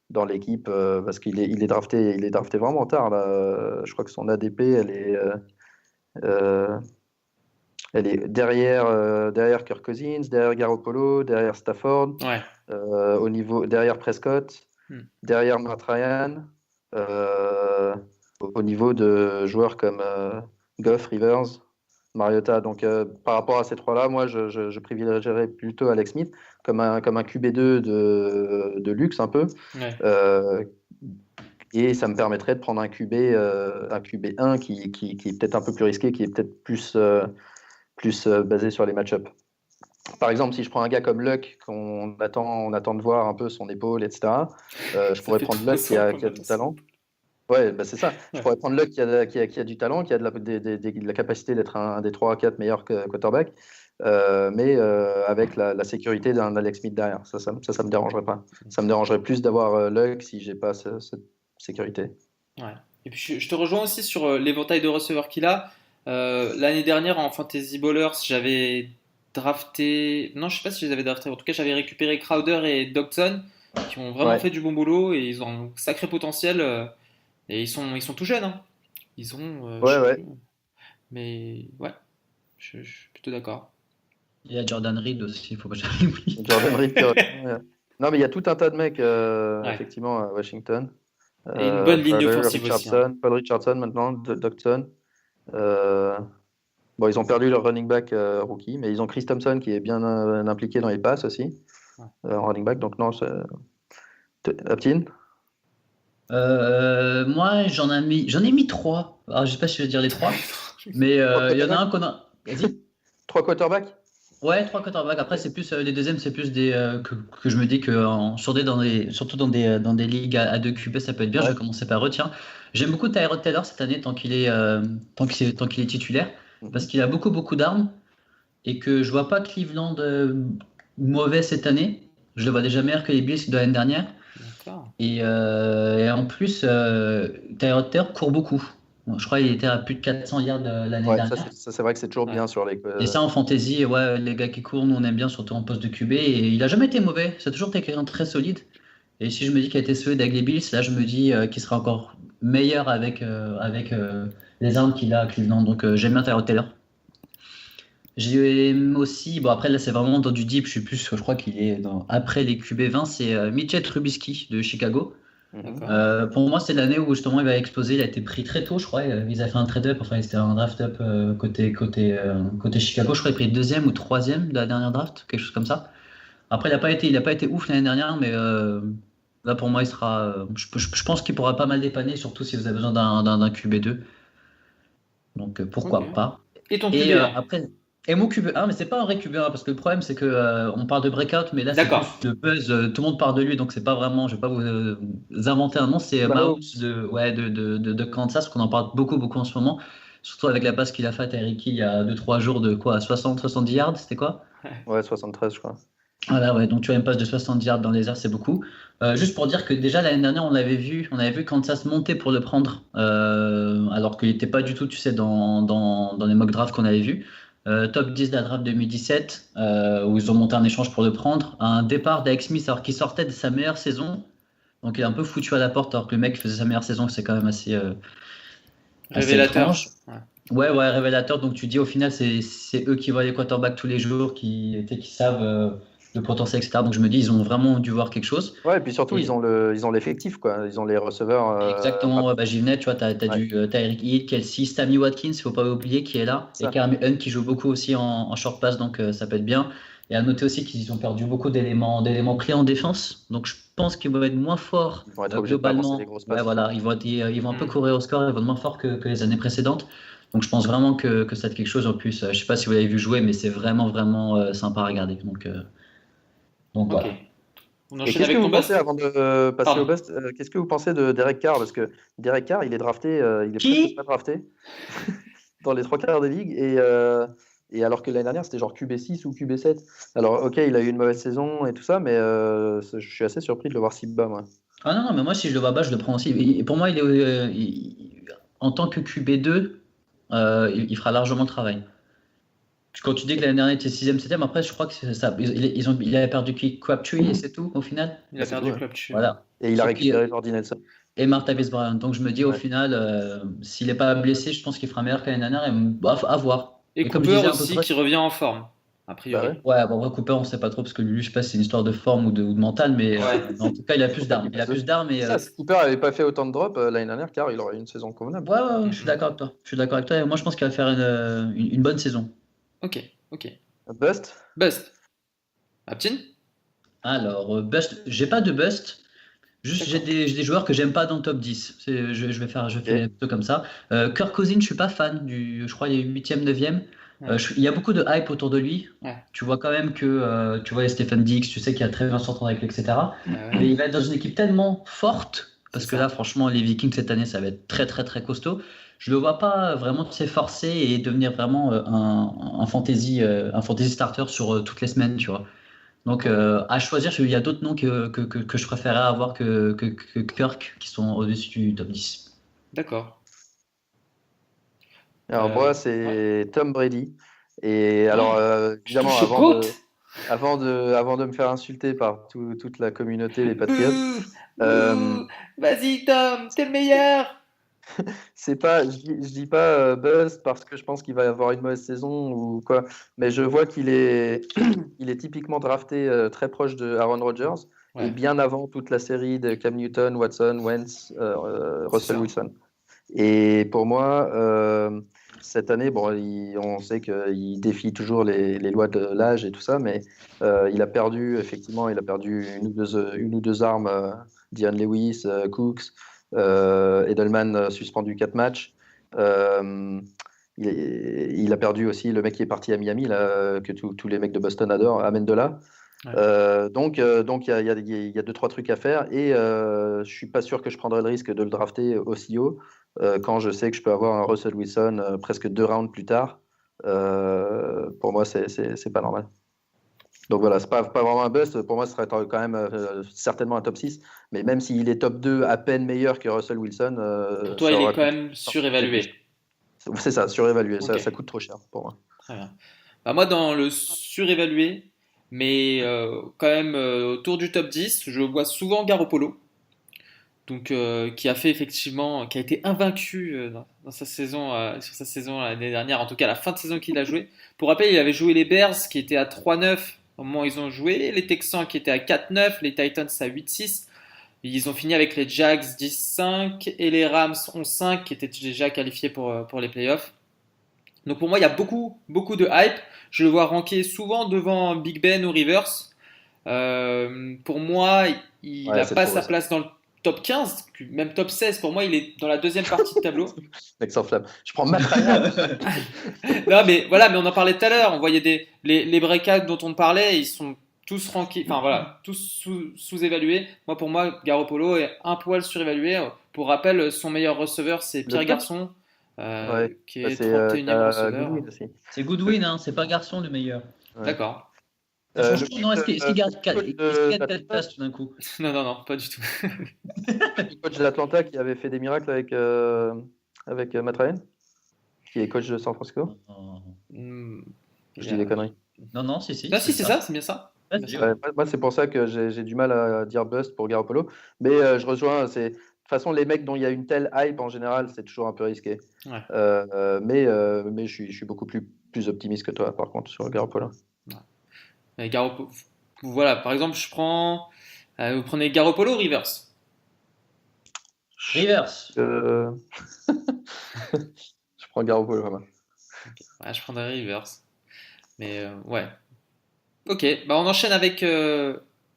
dans l'équipe parce qu'il est drafté vraiment tard là. Je crois que son ADP, euh, elle est derrière Kirk Cousins, derrière Garoppolo, derrière Stafford, Ouais. derrière Prescott, Hmm. derrière Matt Ryan, au niveau de joueurs comme Goff, Rivers, Mariota. Donc par rapport à ces trois-là, moi je privilégierais plutôt Alex Smith comme un QB2 de luxe un peu. Ouais. Et ça me permettrait de prendre un QB1 qui est peut-être un peu plus risqué, qui est peut-être plus basé sur les match-ups. Par exemple, si je prends un gars comme Luck, on attend de voir un peu son épaule, etc., je Ça pourrais fait prendre 3 Luck qui ans a, qu'on qui a attend du ça. talent. Ouais, bah c'est ça. Je Ouais. pourrais prendre Luck qui a du talent, qui a de la capacité d'être un des 3 à 4 meilleurs quarterbacks, mais avec la sécurité d'un Alex Smith derrière. Ça me dérangerait pas. Ça me dérangerait plus d'avoir Luck si j'ai pas cette sécurité. Ouais. Et puis je te rejoins aussi sur l'éventail de receveurs qu'il a. L'année dernière en Fantasy Ballers, j'avais drafté. Non, je sais pas si je les avais draftés. En tout cas, j'avais récupéré Crowder et Dodson qui ont vraiment Ouais, fait du bon boulot et ils ont un sacré potentiel. Et ils sont tout jeunes, hein. Ils ont, je ouais, sais ouais. plus. Mais ouais, je suis plutôt d'accord. Il y a Jordan Reed aussi, il faut pas jamais oublier. Jordan Reed qui revient, ouais. Non, mais il y a tout un tas de mecs, Ouais. effectivement, à Washington. Et une bonne ligne offensive aussi, hein. Paul Richardson maintenant, Dodson. Euh, bon, ils ont perdu leur running back rookie, mais ils ont Chris Thompson qui est bien impliqué dans les passes aussi, Ouais. en running back. Donc non, Aptine. Moi, j'en ai mis trois. Alors, je sais pas si je vais dire les trois, mais Trois il y en a quarterbacks? un qu'on a. Vas-y. Trois quarterbacks? Ouais, trois quarterbacks. Après, c'est plus les deuxièmes, c'est plus des que je me dis que surtout dans des ligues à 2 QB, ça peut être bien. Je Ouais. vais commencer par eux. Tiens, j'aime beaucoup Tyrod Taylor cette année tant qu'il est titulaire, parce Mhm. qu'il a beaucoup beaucoup d'armes et que je vois pas Cleveland mauvais cette année. Je le vois déjà meilleur que les Bills de l'année dernière. D'accord. Et en plus, Tyrod Taylor court beaucoup. Bon, je crois qu'il était à plus de 400 yards l'année Ouais, ça, dernière. c'est vrai que c'est toujours Ouais. bien sur les. Et ça, en fantasy, ouais, les gars qui courent, nous on aime bien, surtout en poste de QB. Et il a jamais été mauvais. C'est toujours été quelqu'un de très solide. Et si je me dis qu'il a été solide avec les Bills, là je me dis qu'il sera encore meilleur avec les armes qu'il a à Cleveland. Donc j'aime bien Tyrod Taylor. J'aime aussi, bon après là c'est vraiment dans du deep, je crois qu'il est après les QB20, c'est Mitchell Trubisky de Chicago. Mhm. D'accord. Pour moi, c'est l'année où justement il va exploser. Il a été pris très tôt, je crois. Ils avaient fait un trade-up, enfin c'était un draft-up côté Chicago. Je crois qu'il a pris deuxième ou troisième de la dernière draft, quelque chose comme ça. Après, il a pas été ouf l'année dernière, mais là pour moi, il sera. Je pense qu'il pourra pas mal dépanner, surtout si vous avez besoin d'un QB2. Donc Ok. pourquoi pas. Et ton Et QB1? après, et mon QB1, mais c'est pas un vrai QB1 parce que le problème c'est que on parle de breakout, mais là c'est plus D'accord. de buzz. Tout le monde parle de lui, donc c'est pas vraiment. Je vais pas vous inventer un nom. C'est Mahomes Mahomes. de Kansas qu'on en parle beaucoup beaucoup en ce moment, surtout avec la passe qu'il a faite à Eric Hill il y a 2-3 jours de quoi, 60-70 yards, c'était quoi? Ouais, 73, je crois. Voilà, ouais, donc tu as une passe de 70 yards dans les airs, c'est beaucoup. Juste pour dire que déjà l'année dernière, on avait vu Kansas monter pour le prendre, alors qu'il n'était pas du tout, tu sais, dans les mock drafts qu'on avait vus. Top 10 de la draft 2017, où ils ont monté un échange pour le prendre. Un départ d'Alex Smith, alors qu'il sortait de sa meilleure saison. Donc il est un peu foutu à la porte, alors que le mec faisait sa meilleure saison, c'est quand même assez Révélateur. étrange. Ouais. Ouais, ouais, révélateur. Donc tu dis au final, c'est eux qui voient les quarterbacks tous les jours, qui savent le potentiel, etc. Donc je me dis, ils ont vraiment dû voir quelque chose. Ouais, et puis surtout, ils Et ont l'effectif, quoi. Ils ont les receveurs. exactement, ouais, bah, j'y venais, tu vois, Ouais, t'as Eric Hill, Kelsey, Sammy Watkins, faut pas oublier, qui est là. Et ça. Kareem Hunt qui joue beaucoup aussi en short pass, donc ça peut être bien. Et à noter aussi qu'ils ont perdu beaucoup d'éléments clés en défense. Donc je pense qu'ils vont être moins forts Ils vont être obligés de balancer des globalement. grosses Ouais, passes. voilà, ils vont un peu Hmm. courir au score, ils vont être moins forts que les années précédentes. Donc je pense vraiment que ça va être quelque chose en plus. Je sais pas si vous l'avez vu jouer, mais c'est vraiment, vraiment sympa à regarder. Donc Ok. voilà. On Et enchaîne qu'est-ce que avec ton vous pensez bust. avant de passer Pardon. au bust, qu'est-ce que vous pensez de Derek Carr? Parce que Derek Carr, il est drafté, il est presque pas Qui? drafté dans les trois quarts des ligues et alors que l'année dernière c'était genre QB6 ou QB7. Alors ok, il a eu une mauvaise saison et tout ça, mais je suis assez surpris de le voir si bas moi. Ah non, non, mais moi, si je le vois bas, je le prends aussi. Et pour moi, en tant que QB2, il fera largement le travail. Quand tu dis que l'année dernière, il était 6e, 7e, après, je crois que c'est ça. Il avait perdu qui? Crabtree et c'est tout, au final? Il Ah, a c'est tout, perdu ouais. Club Tue. Voilà. Et il a Sauf récupéré qu'il Jordi Nelson. et Martavis Bryant. Donc, je me dis, au Ouais. final, s'il n'est pas blessé, je pense qu'il fera meilleur que l'année dernière. Et, bah, à voir. Et Mais comme je Cooper disais un peu aussi près, qui revient en forme, a Bah priori. ouais. ouais, bon, après, Cooper, on ne sait pas trop, parce que lui, je sais pas si c'est une histoire de forme ou de mental, Ouais. mais en tout cas, il a plus Faut pas d'armes. qu'il Il a passe plus dessus. d'armes et C'est ça, si Cooper avait pas fait autant de drops l'année dernière, car il aurait eu une saison convenable. ouais, ouais, ouais, je suis Mhm. d'accord avec toi. Je suis d'accord avec toi. Et moi, je pense qu'il va faire une bonne saison. Ok, ok. Bust? Bust. Aptin? Alors, bust, j'ai pas de bust. Juste, D'accord. j'ai des joueurs que j'aime pas dans le top 10. Je Ok. fais plutôt comme ça. Kirk Cousins, je suis pas fan je crois, il est 8e, 9e. Ouais. Il y a beaucoup de hype autour de lui. Ouais. Tu vois quand même que, tu vois, il y a Stephen Diggs, tu sais qu'il a très bien s'entendre avec lui, etc. Ouais. Mais il va être dans une équipe tellement forte, C'est parce que ça. là, franchement, les Vikings cette année, ça va être très, très, très costaud. Je le vois pas vraiment s'efforcer et devenir vraiment un fantasy starter sur toutes les semaines, tu vois. Donc, Ouais. à choisir, il y a d'autres noms que je préférais avoir que Kirk, qui sont au-dessus du top 10. D'accord. Alors moi, Ouais. c'est Tom Brady. Et alors, Oh, tu évidemment, touches au GOAT? avant de me faire insulter par toute la communauté, les Patriots, Bouh! euh, Bouh! Vas-y, Tom, t'es le meilleur! c'est pas, je dis pas buzz parce que je pense qu'il va avoir une mauvaise saison ou quoi, mais je vois qu'il est, il est typiquement drafté très proche de Aaron Rodgers et Ouais, bien avant toute la série de Cam Newton, Watson, Wentz, c'est Russell ça. Wilson. Et pour moi, cette année, bon, on sait qu'il défie toujours les lois de l'âge et tout ça, mais il a perdu, effectivement, il a perdu une ou deux armes, Dion Lewis, Cooks, Edelman suspendu 4 matchs. Euh, il a perdu aussi le mec qui est parti à Miami, là, que tous les mecs de Boston adorent, Amendola. Ouais. Donc il y a deux, trois trucs à faire et je suis pas sûr que je prendrais le risque de le drafter aussi haut quand je sais que je peux avoir un Russell Wilson presque 2 rounds plus tard. Pour moi, c'est pas normal. Donc voilà, c'est pas vraiment un bust. Pour moi, ce serait quand même certainement un top 6. Mais même s'il est top 2 à peine meilleur que Russell Wilson, Pour toi, ça il est aura quand coûté. même surévalué. C'est ça, surévalué. Ok, Ça coûte trop cher pour moi. très bien. Bah, moi, dans le surévalué, mais quand même autour du top 10, je vois souvent Garoppolo. Donc, qui a fait effectivement, qui a été invaincu dans sa saison, sur sa saison l'année dernière, en tout cas la fin de saison qu'il a joué. Pour rappel, il avait joué les Bears qui étaient à 3-9 au moment où ils ont joué, les Texans qui étaient à 4-9, les Titans à 8-6. Ils ont fini avec les Jags 10-5 et les Rams 11-5 qui étaient déjà qualifiés pour les playoffs. Donc pour moi, il y a beaucoup, beaucoup de hype. Je le vois ranker souvent devant Big Ben ou Rivers. Pour moi, il Ouais, n'a c'est pas trop sa ça. place dans le top 15, même top 16. Pour moi, il est dans la deuxième partie de tableau. Mec s'enflamme. Je prends Matt Ryan. Non, mais voilà, mais on en parlait tout à l'heure. On voyait les breakouts dont on parlait, ils sont tous rankés, enfin voilà, tous sous-évalués. Moi, pour moi, Garoppolo est un poil surévalué. Pour rappel, son meilleur receveur, c'est Le Pierre top? Garçon, Ouais. qui Bah, est c'est 31e receveur. Goodwin aussi. C'est Goodwin, hein, c'est pas Garçon le meilleur. Ouais. D'accord. Ça change Le tout, petit non? Est-ce qu'il garde, coach est-ce qu'il gagne 4 d'Atlanta, places tout d'un coup? Non, non, non, pas du tout. le coach d'Atlanta qui avait fait des miracles avec Matt Ryan, qui est coach de San Francisco. Non, Hmm, Je il dis des a- conneries. non, non, si, Ah c'est si, c'est ça, ça. c'est bien ça. Ouais, Bien c'est sûr. sûr. Ouais, moi, c'est pour ça que j'ai du mal à dire bust pour Garoppolo. Mais je rejoins. De toute façon, les mecs dont il y a une telle hype en général, c'est toujours un peu risqué. Ouais. Mais je suis beaucoup plus optimiste que toi, par contre, sur Garoppolo. Mais voilà, par exemple, vous prenez Garoppolo ou Rivers? Rivers. Euh, je prends Garoppolo, vraiment. Ok. Ouais, je prendrais Rivers. Mais ouais. Ok, bah on enchaîne avec les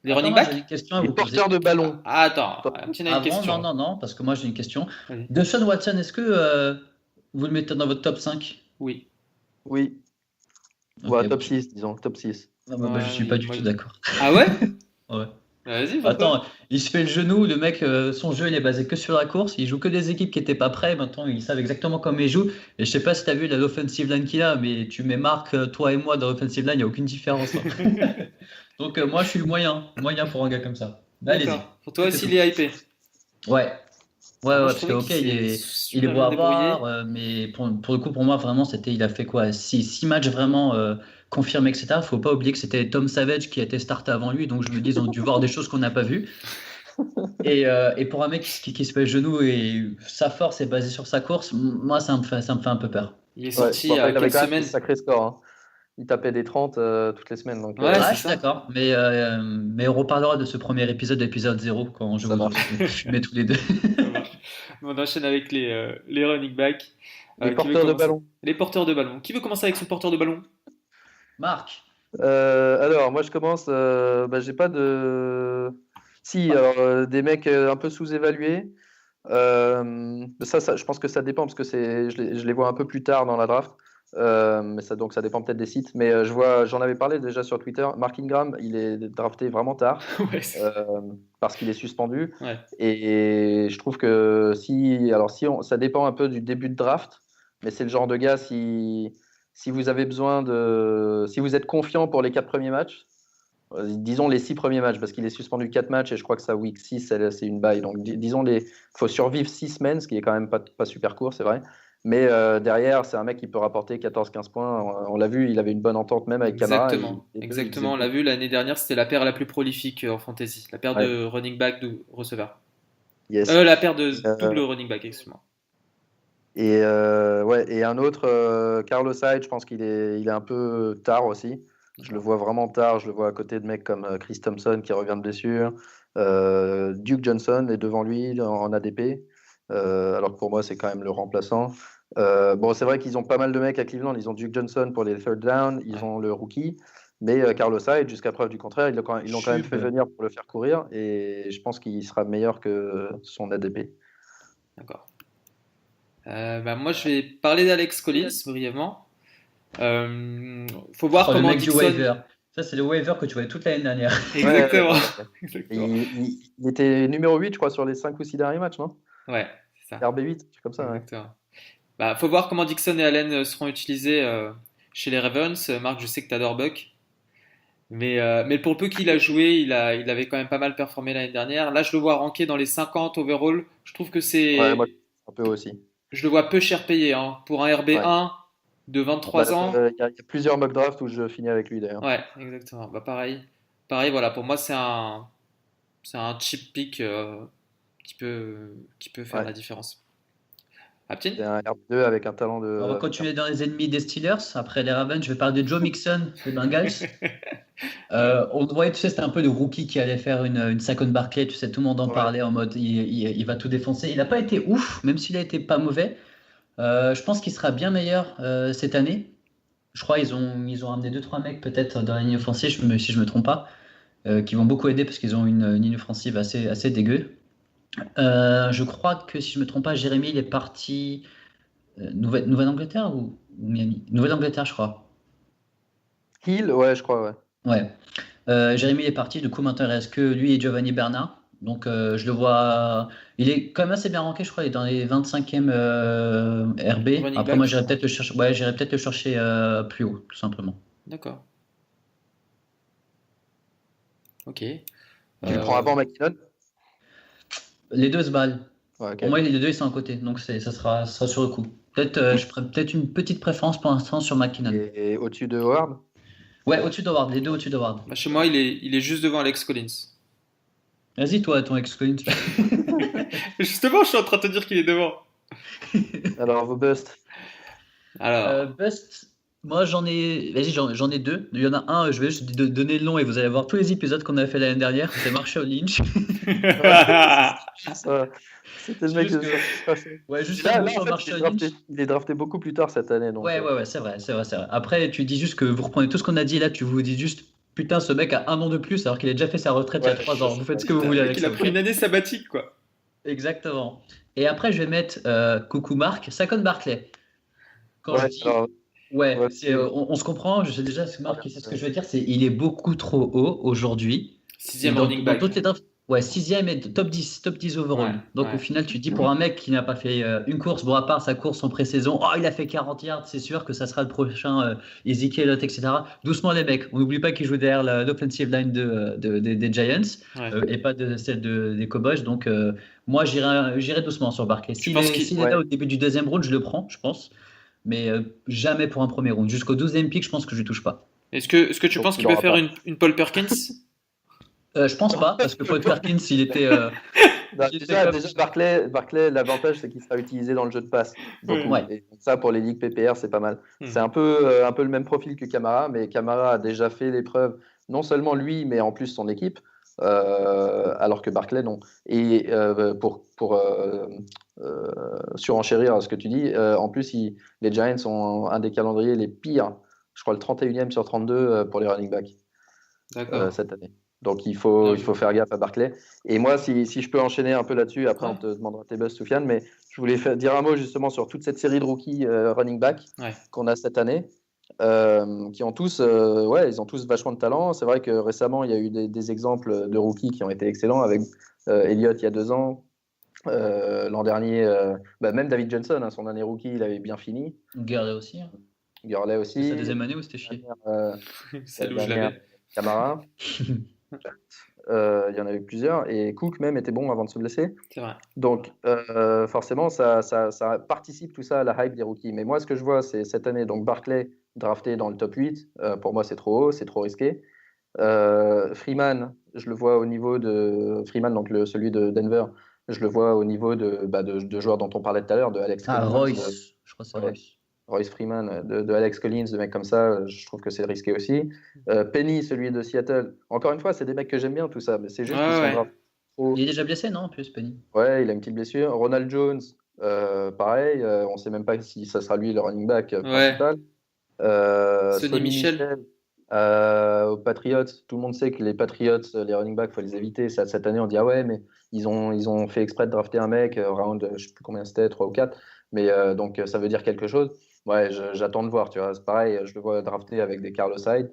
Attends, running moi j'ai une backs. question à Les vous porteurs poser. de ballon. Attends, Amtine a une Avant, non, question. non, non, parce que moi j'ai une question. Vas-y. Deshaun Watson, est-ce que vous le mettez dans votre top 5? Oui. Oui. Ok, Ouais, bon, top 6 disons. Top 6. je suis pas du Moi, tout d'accord. ah ouais? Ouais. Vas-y, pourquoi? Attends, il se fait le genou, le mec, son jeu il est basé que sur la course, il joue que des équipes qui étaient pas prêtes, maintenant ils savent exactement comment ils jouent. Et je sais pas si tu as vu l'offensive line qu'il a, mais tu mets Marc, toi et moi dans l'offensive line, il n'y a aucune différence, hein. Donc moi je suis moyen pour un gars comme ça. Bah, allez-y, D'accord. Pour toi tout est aussi, tout. il est hypé. Ouais, ouais, Moi, ouais, je parce que trouvais qu'il ok, s'est il est super beau bien à débrouillé. voir, mais pour le coup, pour moi, vraiment, il a fait quoi? Six matchs vraiment confirmés, etc. Faut pas oublier que c'était Tom Savage qui a été starté avant lui, donc je me dis, ils ont dû voir des choses qu'on n'a pas vues. Et pour un mec qui se fait le genou et sa force est basée sur sa course, moi, ça me fait un peu peur. Il est Ouais, sorti il y pourtant, a il avait quelle quand même des semaine? sacrés scores, hein. Il tapait des 30 toutes les semaines, donc Ouais, Ah, c'est je suis ça. d'accord, mais on reparlera de ce premier épisode, d'épisode 0, quand je ça vous marche. aurai filmé tous les deux. Ça marche. On enchaîne avec les running backs. Les Qui veut porteurs de commencer? ballon. Les porteurs de ballon. Qui veut commencer avec son porteur de ballon? Marc, Alors, moi, je commence. J'ai pas de. Si, alors, des mecs un peu sous-évalués. Je pense que ça dépend parce que je les vois un peu plus tard dans la draft. Donc ça dépend peut-être des sites. Mais j'en avais parlé déjà sur Twitter. Mark Ingram, il est drafté vraiment tard Ouais, parce qu'il est suspendu. ouais. Et je trouve que ça dépend un peu du début de draft, mais c'est le genre de gars, si vous avez si vous êtes confiant pour les 4 premiers matchs, disons les 6 premiers matchs, parce qu'il est suspendu 4 matchs et je crois que sa week 6, c'est une bye. Donc disons, faut survivre 6 semaines, ce qui est quand même pas super court, c'est vrai. Mais derrière, c'est un mec qui peut rapporter 14-15 points. On l'a vu, il avait une bonne entente même avec Camara. Exactement. Les deux, ils faisaient Exactement. On l'a tout. vu l'année dernière, c'était la paire la plus prolifique en fantasy. La paire Ouais, de running back de receveur. yes. La paire de double Euh, running back, excuse-moi. ouais, et un autre, Carlos Hyde, je pense qu'il est un peu tard aussi. Je le vois vraiment tard. Je le vois à côté de mecs comme Chris Thompson qui revient de blessure. Duke Johnson est devant lui en ADP. Alors que pour moi, c'est quand même le remplaçant. Bon, c'est vrai qu'ils ont pas mal de mecs à Cleveland. Ils ont Duke Johnson pour les third down. Ils Ouais. ont le rookie. Mais Carlos Hyde, jusqu'à preuve du contraire, ils l'ont quand même fait super. venir pour le faire courir. Et je pense qu'il sera meilleur que son ADP. D'accord. Moi, je vais parler d'Alex Collins brièvement. Faut voir Oh, le comment mec du Dixon. waiver. Ça, c'est le waiver que tu voyais toute l'année dernière. Ouais, Exactement. ouais. Et Exactement. il était numéro 8, je crois, sur les 5 ou 6 derniers matchs, non? Ouais, c'est ça. RB8, c'est comme ça, ouais. Exactement. Faut voir comment Dixon et Allen seront utilisés chez les Ravens. Marc, je sais que tu adores Buck. Mais pour le peu qu'il a joué, il avait quand même pas mal performé l'année dernière. Là, je le vois ranké dans les 50 overall. Je trouve que Ouais, moi, c'est. un peu aussi. Je le vois peu cher payé, hein. Pour un Ouais. RB1 de 23 ans. Il y a plusieurs mock drafts où je finis avec lui, d'ailleurs. Ouais, exactement. Pareil. Pareil, voilà. Pour moi, c'est un cheap pick qui peut faire Ouais. la différence. Aptin? C'est un RB2 avec un talent On va de. continuer dans les ennemis des Steelers. Après les Ravens, je vais parler de Joe Mixon des Bengals. On voyait, tu sais, c'était un peu le rookie qui allait faire une Saquon Barkley. Tu sais, tout le monde en Ouais. parlait en mode il va tout défoncer. Il n'a pas été ouf, même s'il a été pas mauvais. Je pense qu'il sera bien meilleur cette année. Je crois ils ont amené 2-3 mecs peut-être dans la ligne offensive, si je me trompe pas, qui vont beaucoup aider parce qu'ils ont une ligne offensive assez dégueu. Je crois que si je me trompe pas, Jérémy il est parti Nouvelle-Angleterre ou Miami? Nouvelle-Angleterre, je crois. Hill, ouais, je crois, ouais. Ouais. Jérémy est parti, du coup maintenant il reste que lui et Giovanni Bernard. Donc je le vois, il est quand même assez bien ranké, je crois, il est dans les 25e RB. Running Après moi back? j'irais peut-être le chercher, ouais, j'irais peut-être le chercher plus haut, tout simplement. D'accord. Ok. Tu le prends avant McKinnon? Les deux se valent. Ouais, ok. Pour moi les deux ils sont à côté, donc ça sera sur le coup. Peut-être je ferais peut-être une petite préférence pour l'instant sur McKinnon. Et au-dessus de Howard? Ouais, au-dessus d'Howard, les deux au-dessus d'Howard. Chez moi, il est juste devant Alex Collins. Vas-y toi, ton ex-Collins. Justement, je suis en train de te dire qu'il est devant. Alors, vos busts. Alors, Best, moi vas-y, j'en ai deux. Il y en a un, je vais juste donner le nom et vous allez voir tous les épisodes qu'on a fait l'année dernière. C'est Marshall Lynch. Ça, c'était le mec Juste de que- Ouais, juste Là, un mot en sur fait, Marshall Lynch. il est drafté beaucoup plus tard cette année. Donc, Ouais, ouais, ouais, c'est vrai, c'est vrai, c'est vrai. Après, tu dis juste que vous reprenez tout ce qu'on a dit là, tu vous dis juste, putain, ce mec a un an de plus alors qu'il a déjà fait sa retraite il y a ouais, 3 ans. Vous faites ce que vous putain, le voulez mec, avec il ça, a pris ok? une année sabbatique, quoi. Exactement. Et après, je vais mettre, coucou Marc, Saquon Barkley. Quand je ouais, dis alors, ouais, ouais, on se comprend, je sais déjà, Marc, il sait ce que ouais. je veux dire, il est beaucoup trop haut aujourd'hui. Et Sixième running dans back. toutes les drafts, ouais, sixième et top 10 Ouais, overall. Donc au ouais. final, tu te dis pour un mec qui n'a pas fait une course, bon, à part sa course en pré-saison, oh, il a fait 40 yards, c'est sûr que ça sera le prochain Ezekiel Elliott, etc. Doucement les mecs, on n'oublie pas qu'il joue derrière l'offensive line des Giants Ouais. et pas de celle des Cowboys. Donc moi, j'irai doucement sur Barkley. Tu penses qu'il... S'il est Ouais. là au début du deuxième round, je le prends, je pense. Mais jamais pour un premier round. Jusqu'au 12e pick, je pense que je ne touche pas. Est-ce que tu Donc, penses tu qu'il peut l'auras faire pas. une Paul Perkins? Je pense pas, parce que Paul Perkins, Bah, il était déjà, comme. Barclay, l'avantage, c'est qu'il sera utilisé dans le jeu de passe Ouais. beaucoup. Ouais. Et ça, pour les ligues PPR, c'est pas mal. C'est Hmm. un peu le même profil que Camara, mais Camara a déjà fait l'épreuve, non seulement lui, mais en plus son équipe, alors que Barclay, non. Et surenchérir ce que tu dis, en plus, les Giants ont un des calendriers les pires, je crois le 31e sur 32 pour les running backs D'accord. cette année. Donc Bien il joué. faut faire gaffe à Barclay. Et moi, si je peux enchaîner un peu là-dessus, après Ouais. on te demandera tes buzz, Soufiane, mais je voulais dire un mot justement sur toute cette série de rookies running back Ouais. qu'on a cette année, qui ont tous, ouais, ils ont tous vachement de talent. C'est vrai que récemment, il y a eu des exemples de rookies qui ont été excellents avec Elliott il y a 2 ans. L'an dernier, même David Johnson, hein, son année rookie, il avait bien fini. Gurley aussi. Hein. Gurley C'était sa aussi. deuxième année ou c'était chier? Celle où La je dernière, l'avais. Camara. Il y en avait plusieurs. Et Cook même était bon avant de se blesser. C'est vrai. Donc, forcément, ça participe tout ça à la hype des rookies. Mais moi, ce que je vois, c'est cette année, donc Barclay drafté dans le top 8. Pour moi, c'est trop haut, c'est trop risqué. Freeman, je le vois au niveau de Freeman, donc celui de Denver, je le vois au niveau de joueurs dont on parlait tout à l'heure, de Alex Ah, Collins, Royce. Je crois que c'est ouais, Royce. Royce Freeman, de Alex Collins, de mecs comme ça, je trouve que c'est risqué aussi. Penny, celui de Seattle, encore une fois, c'est des mecs que j'aime bien, tout ça, mais c'est Ouais, juste qu'ils sont ouais. draftés trop. Il est déjà blessé, non, en plus, Penny? Ouais, il a une petite blessure. Ronald Jones, pareil, on ne sait même pas si ça sera lui le running back Ouais. principal. Sonny Sonny Michel. Michel, aux Patriots, tout le monde sait que les Patriots, les running backs, il faut les éviter. Cette année, on dit ah ouais, mais ils ont fait exprès de drafter un mec, round, je sais plus combien c'était, 3 ou 4. Mais donc ça veut dire quelque chose. Ouais, j'attends de voir, tu vois. C'est pareil, je le vois drafté avec des Carlos Hyde.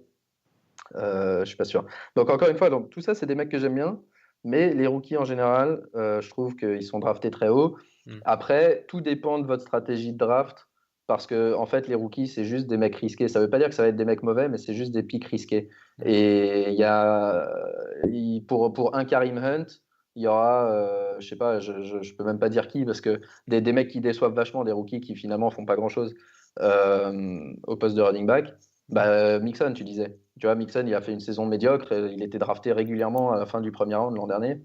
Je suis pas sûr. Donc encore une fois, donc, tout ça, c'est des mecs que j'aime bien. Mais les rookies en général, je trouve qu'ils sont draftés très haut. Hmm. Après, tout dépend de votre stratégie de draft. Parce que en fait, les rookies, c'est juste des mecs risqués. Ça veut pas dire que ça va être des mecs mauvais, mais c'est juste des pics risqués. Et il y a, pour un Karim Hunt, il y aura, je sais pas, je peux même pas dire qui, parce que des mecs qui déçoivent vachement, des rookies qui finalement font pas grand-chose au poste de running back. Mixon, tu disais. Tu vois, Mixon, il a fait une saison médiocre. Il était drafté régulièrement à la fin du premier round l'an dernier.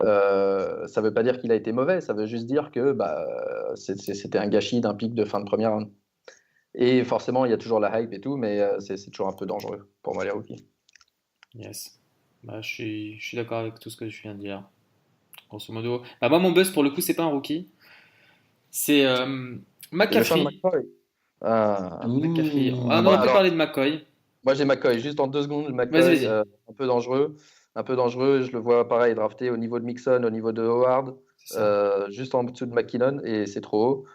Ça veut pas dire qu'il a été mauvais. Ça veut juste dire que c'était un gâchis d'un pic de fin de première round. Et forcément, il y a toujours la hype et tout, mais c'est toujours un peu dangereux pour moi, les rookies. Yes. Bah, je suis d'accord avec tout ce que je viens de dire. Grosso modo. Bah, moi, mon buzz, pour le coup, c'est pas un rookie. C'est C'est le champ de McCaffrey. McCoy. McCaffrey. Ah Ouh. non, on peut Alors, parler de McCoy. moi, j'ai McCoy. Juste en 2 secondes, Vas-y, McCoy, vas-y. un peu dangereux. Un peu dangereux. Je le vois pareil, drafté au niveau de Mixon, au niveau de Howard, C'est ça. juste en dessous de McKinnon, et c'est trop haut.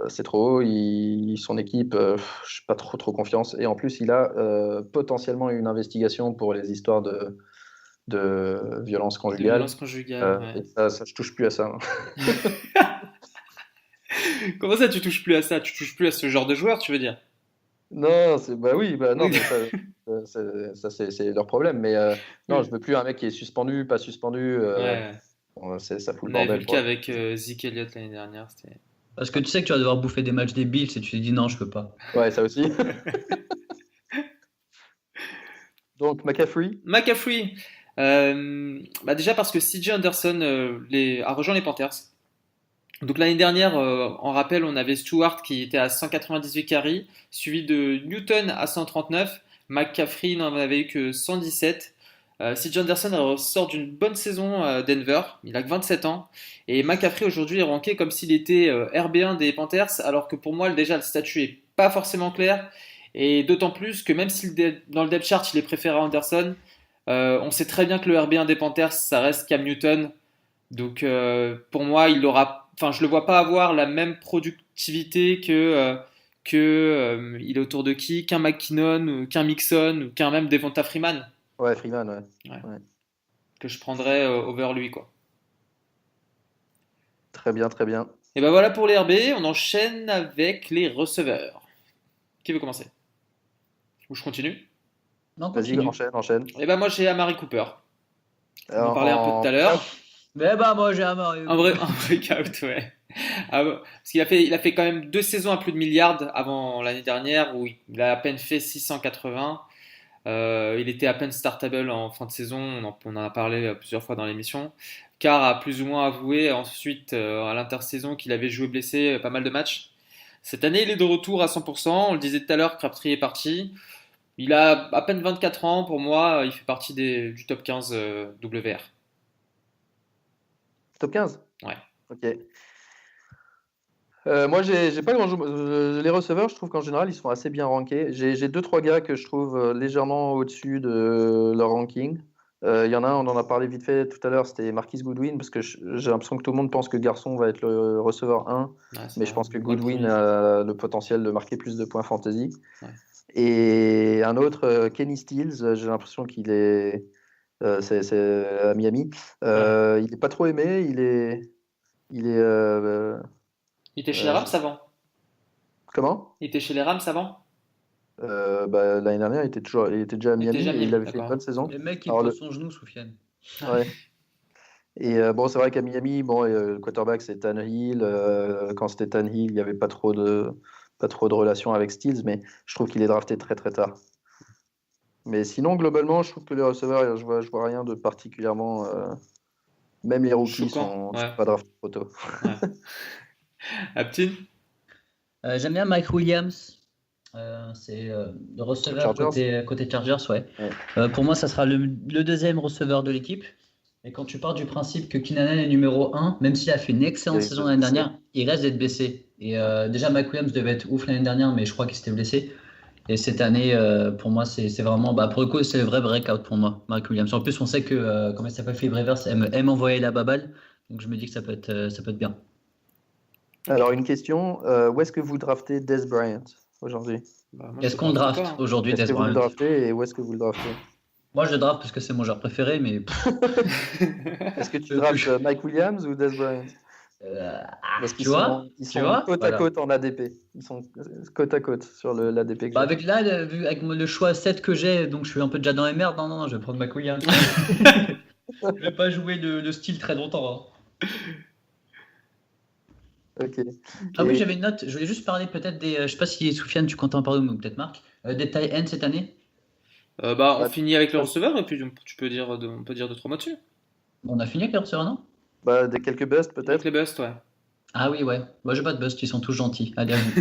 C'est trop haut. Son équipe, je n'ai pas trop confiance. Et en plus, il a potentiellement une investigation pour les histoires de violence De conjugale. violence conjugale, ouais. Et ça, je touche plus à ça, hein. Comment ça, tu touches plus à ça? Tu touches plus à ce genre de joueur, tu veux dire? Non, bah oui, bah non, mais c'est leur problème. Mais non, je Oui. veux plus un mec qui est suspendu, pas suspendu. Ouais. Bon, ça fout le On avait vu bordel le pour cas eux. avec Zeke Elliott l'année dernière. C'était... Parce que tu sais que tu vas devoir bouffer des matchs des Bills et tu te dis non, je peux pas. Ouais, ça aussi. Donc, McCaffrey. McCaffrey. Déjà parce que CJ Anderson a rejoint les Panthers. Donc l'année dernière, en rappel, on avait Stewart qui était à 198 carries, suivi de Newton à 139. McCaffrey n'en avait eu que 117. CJ Anderson ressort d'une bonne saison à Denver, il a que 27 ans. Et McCaffrey aujourd'hui est ranké comme s'il était RB1 des Panthers, alors que pour moi déjà le statut est pas forcément clair. Et d'autant plus que même si dans le depth chart il est préféré à Anderson, on sait très bien que le RB1 des Panthers ça reste Cam Newton. Donc pour moi, enfin, je le vois pas avoir la même productivité que il est autour de qui, qu'un McKinnon, qu'un Mixon, ou qu'un même Devonta Freeman. Ouais, Freeman, Ouais. ouais. Que je prendrais over lui, quoi. Très bien, très bien. Et ben voilà pour les RB, on enchaîne avec les receveurs. Qui veut commencer? Ou je continue? Non, Vas-y, continue. enchaîne, enchaîne. Et ben moi j'ai Amari Cooper. On en parlait un peu En tout à breakout, l'heure. Mais bah, moi, j'ai un Mario. Un breakout, ouais. Ah, parce qu'il a fait quand même 2 saisons à plus de milliards avant l'année dernière où il a à peine fait 680. Il était à peine startable en fin de saison, on en a parlé plusieurs fois dans l'émission. Carr a plus ou moins avoué ensuite à l'intersaison qu'il avait joué blessé pas mal de matchs. Cette année, il est de retour à 100%. On le disait tout à l'heure, Crabtree est parti. Il a à peine 24 ans. Pour moi, il fait partie du top 15 WR. top 15? Ouais. Ok. Moi, j'ai pas grand-chose. Les receveurs, je trouve qu'en général, ils sont assez bien rankés. J'ai deux, trois gars que je trouve légèrement au-dessus de leur ranking. Il y en a un, on en a parlé vite fait tout à l'heure, c'était Marquise Goodwin, parce que j'ai l'impression que tout le monde pense que Garçon va être le receveur 1, Ouais, c'est mais je vrai. pense que Moi, le Goodwin premier. a le potentiel de marquer plus de points fantasy. Ouais. Et un autre, Kenny Stills, j'ai l'impression qu'il est, c'est à Miami. Ouais. Il n'est pas trop aimé, il est, Il était chez les euh, Rams je- avant. comment? Il était chez les Rams avant. L'année dernière, il était déjà à Il était Miami déjà à et il Miami, avait fait une bonne d'accord. saison. Le mec, il Alors, pose son genou, Soufiane. ouais. Et bon, c'est vrai qu'à Miami, bon, le quarterback c'est Tannehill. Quand c'était Tannehill, il n'y avait pas trop de relation avec Stills, mais je trouve qu'il est drafté très très tard. Mais sinon, globalement, je trouve que les receveurs, je vois rien de particulièrement. Même les rookies Choquant. sont Ouais. pas draftés trop tôt. Ouais. Aptine. J'aime bien Mike Williams. C'est le receveur Chargers? côté Chargers, ouais. Ouais. Pour moi, ça sera le deuxième receveur de l'équipe. Et quand tu pars du principe que Keenan Allen est numéro 1, même s'il a fait une excellente Il risque saison de se l'année blesser. dernière, il reste d'être blessé. Et déjà, Mike Williams devait être ouf l'année dernière, mais je crois qu'il s'était blessé. Et cette année, pour moi, c'est vraiment, bah, pour le coup, c'est le vrai breakout pour moi, Mike Williams. En plus, on sait que, comment il s'appelle, Philip Rivers aime envoyer la baballe. Donc, je me dis que ça peut être bien. Alors, une question, où est-ce que vous draftez Dez Bryant aujourd'hui? Bah, moi, je Est-ce le qu'on le drafte pas, draft hein. aujourd'hui, Est-ce Dez que vous le Bryant? draftez et où est-ce que vous le draftez? Moi, je le draft parce que c'est mon joueur préféré, mais Est-ce que tu je draftes touche. Mike Williams ou Dez Bryant? Parce qu'ils Tu vois? sont, ils Tu sont vois? côte à Voilà. côte en ADP. Ils sont côte à côte sur l'ADP que Bah j'ai. avec là, vu avec le choix 7 que j'ai, donc je suis un peu déjà dans les merdes. Non, non, non, je vais prendre Mike Williams. Je vais pas jouer le style très longtemps, hein. Ok. Ah oui, Et j'avais une note. Je voulais juste parler peut-être des. Je sais pas si Soufiane, tu comptes en parler ou peut-être Marc. Des tight ends cette année. Bah, on bah, finit avec le receveur et puis tu peux dire on peut dire deux trois mots dessus. Bon, on a fini avec les receveurs, non? des quelques busts Avec peut-être. les busts, ouais. Ah oui, ouais. Moi, j'ai pas de bust, ils sont tous gentils. Allez, à vous.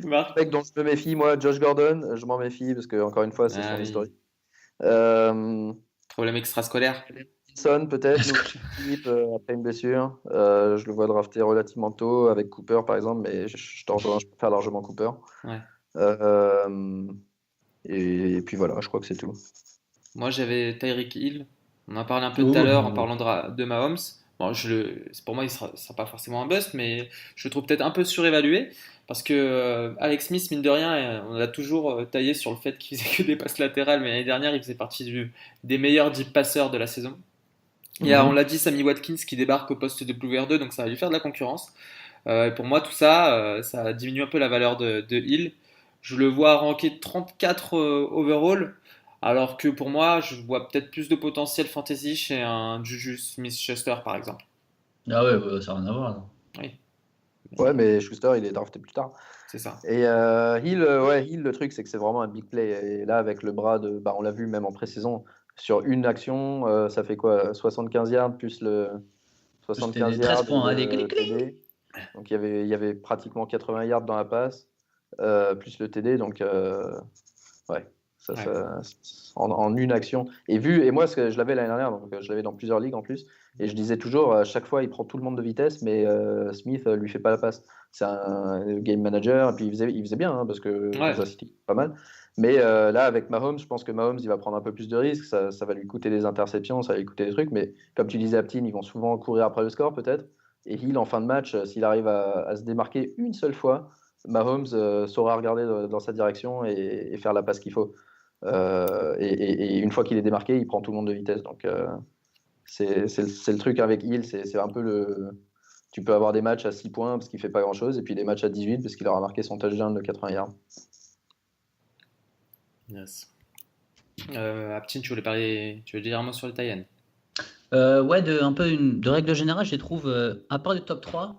Marc. Mec dont je me méfie, moi, Josh Gordon, je m'en méfie parce que encore une fois, c'est Ah son oui. historique. Euh, Problème extrascolaire. Wilson peut-être, Est-ce nouveau que- équipe, après une blessure. Je le vois drafté relativement tôt avec Cooper par exemple, mais je te rejoins, je préfère largement Cooper. Ouais. Euh, et puis voilà, je crois que c'est tout. Moi, j'avais Tyreek Hill. On en a parlé un peu tout à l'heure en Oh. parlant de Mahomes. Bon, pour moi, sera pas forcément un bust, mais je le trouve peut-être un peu surévalué parce que Alex Smith, mine de rien, on l'a toujours taillé sur le fait qu'il faisait que des passes latérales, mais l'année dernière, il faisait partie des meilleurs deep passeurs de la saison. Et on Mhm. l'a dit, Sammy Watkins qui débarque au poste de WR2, donc ça va lui faire de la concurrence. Et pour moi, tout ça, ça diminue un peu la valeur de Hill. Je le vois ranké 34 overall, alors que pour moi, je vois peut-être plus de potentiel fantasy chez un Juju Smith-Schuster, par exemple. Ah ouais, ouais, ça n'a rien à voir, là. Oui, Ouais, mais mais Schuster, il est drafté plus tard. c'est ça. Et Hill, ouais, Hill, le truc, c'est que c'est vraiment un big play. Et là, avec le bras bah, on l'a vu même en pré-saison, sur une action, ça fait quoi? 75 yards plus le C'était 75 des 13 yards et points. Allez, le cling, cling. TD. Donc il y avait pratiquement 80 yards dans la passe, plus le TD. Donc ouais, Ouais. en une action. Et moi, je l'avais l'année dernière, donc je l'avais dans plusieurs ligues en plus. Et je disais toujours, à chaque fois, il prend tout le monde de vitesse, mais Smith lui fait pas la passe. C'est un game manager, et puis il faisait bien, hein, parce que Ouais. Kansas City, pas mal. Mais là, avec Mahomes, je pense que Mahomes, il va prendre un peu plus de risques. Ça va lui coûter des interceptions, ça va lui coûter des trucs. Mais comme tu disais, Aptine, ils vont souvent courir après le score, peut-être. Et Hill, en fin de match, s'il arrive à se démarquer une seule fois, Mahomes saura regarder dans sa direction et faire la passe qu'il faut. Et une fois qu'il est démarqué, il prend tout le monde de vitesse. Donc, c'est le truc avec Hill. C'est un peu le. Tu peux avoir des matchs à 6 points parce qu'il fait pas grand-chose, et puis des matchs à 18 parce qu'il aura marqué son touchdown de 80 yards. Yes. Aptine, tu veux dire un mot sur le tie-in? Ouais, de règle générale, je les trouve, à part le top 3,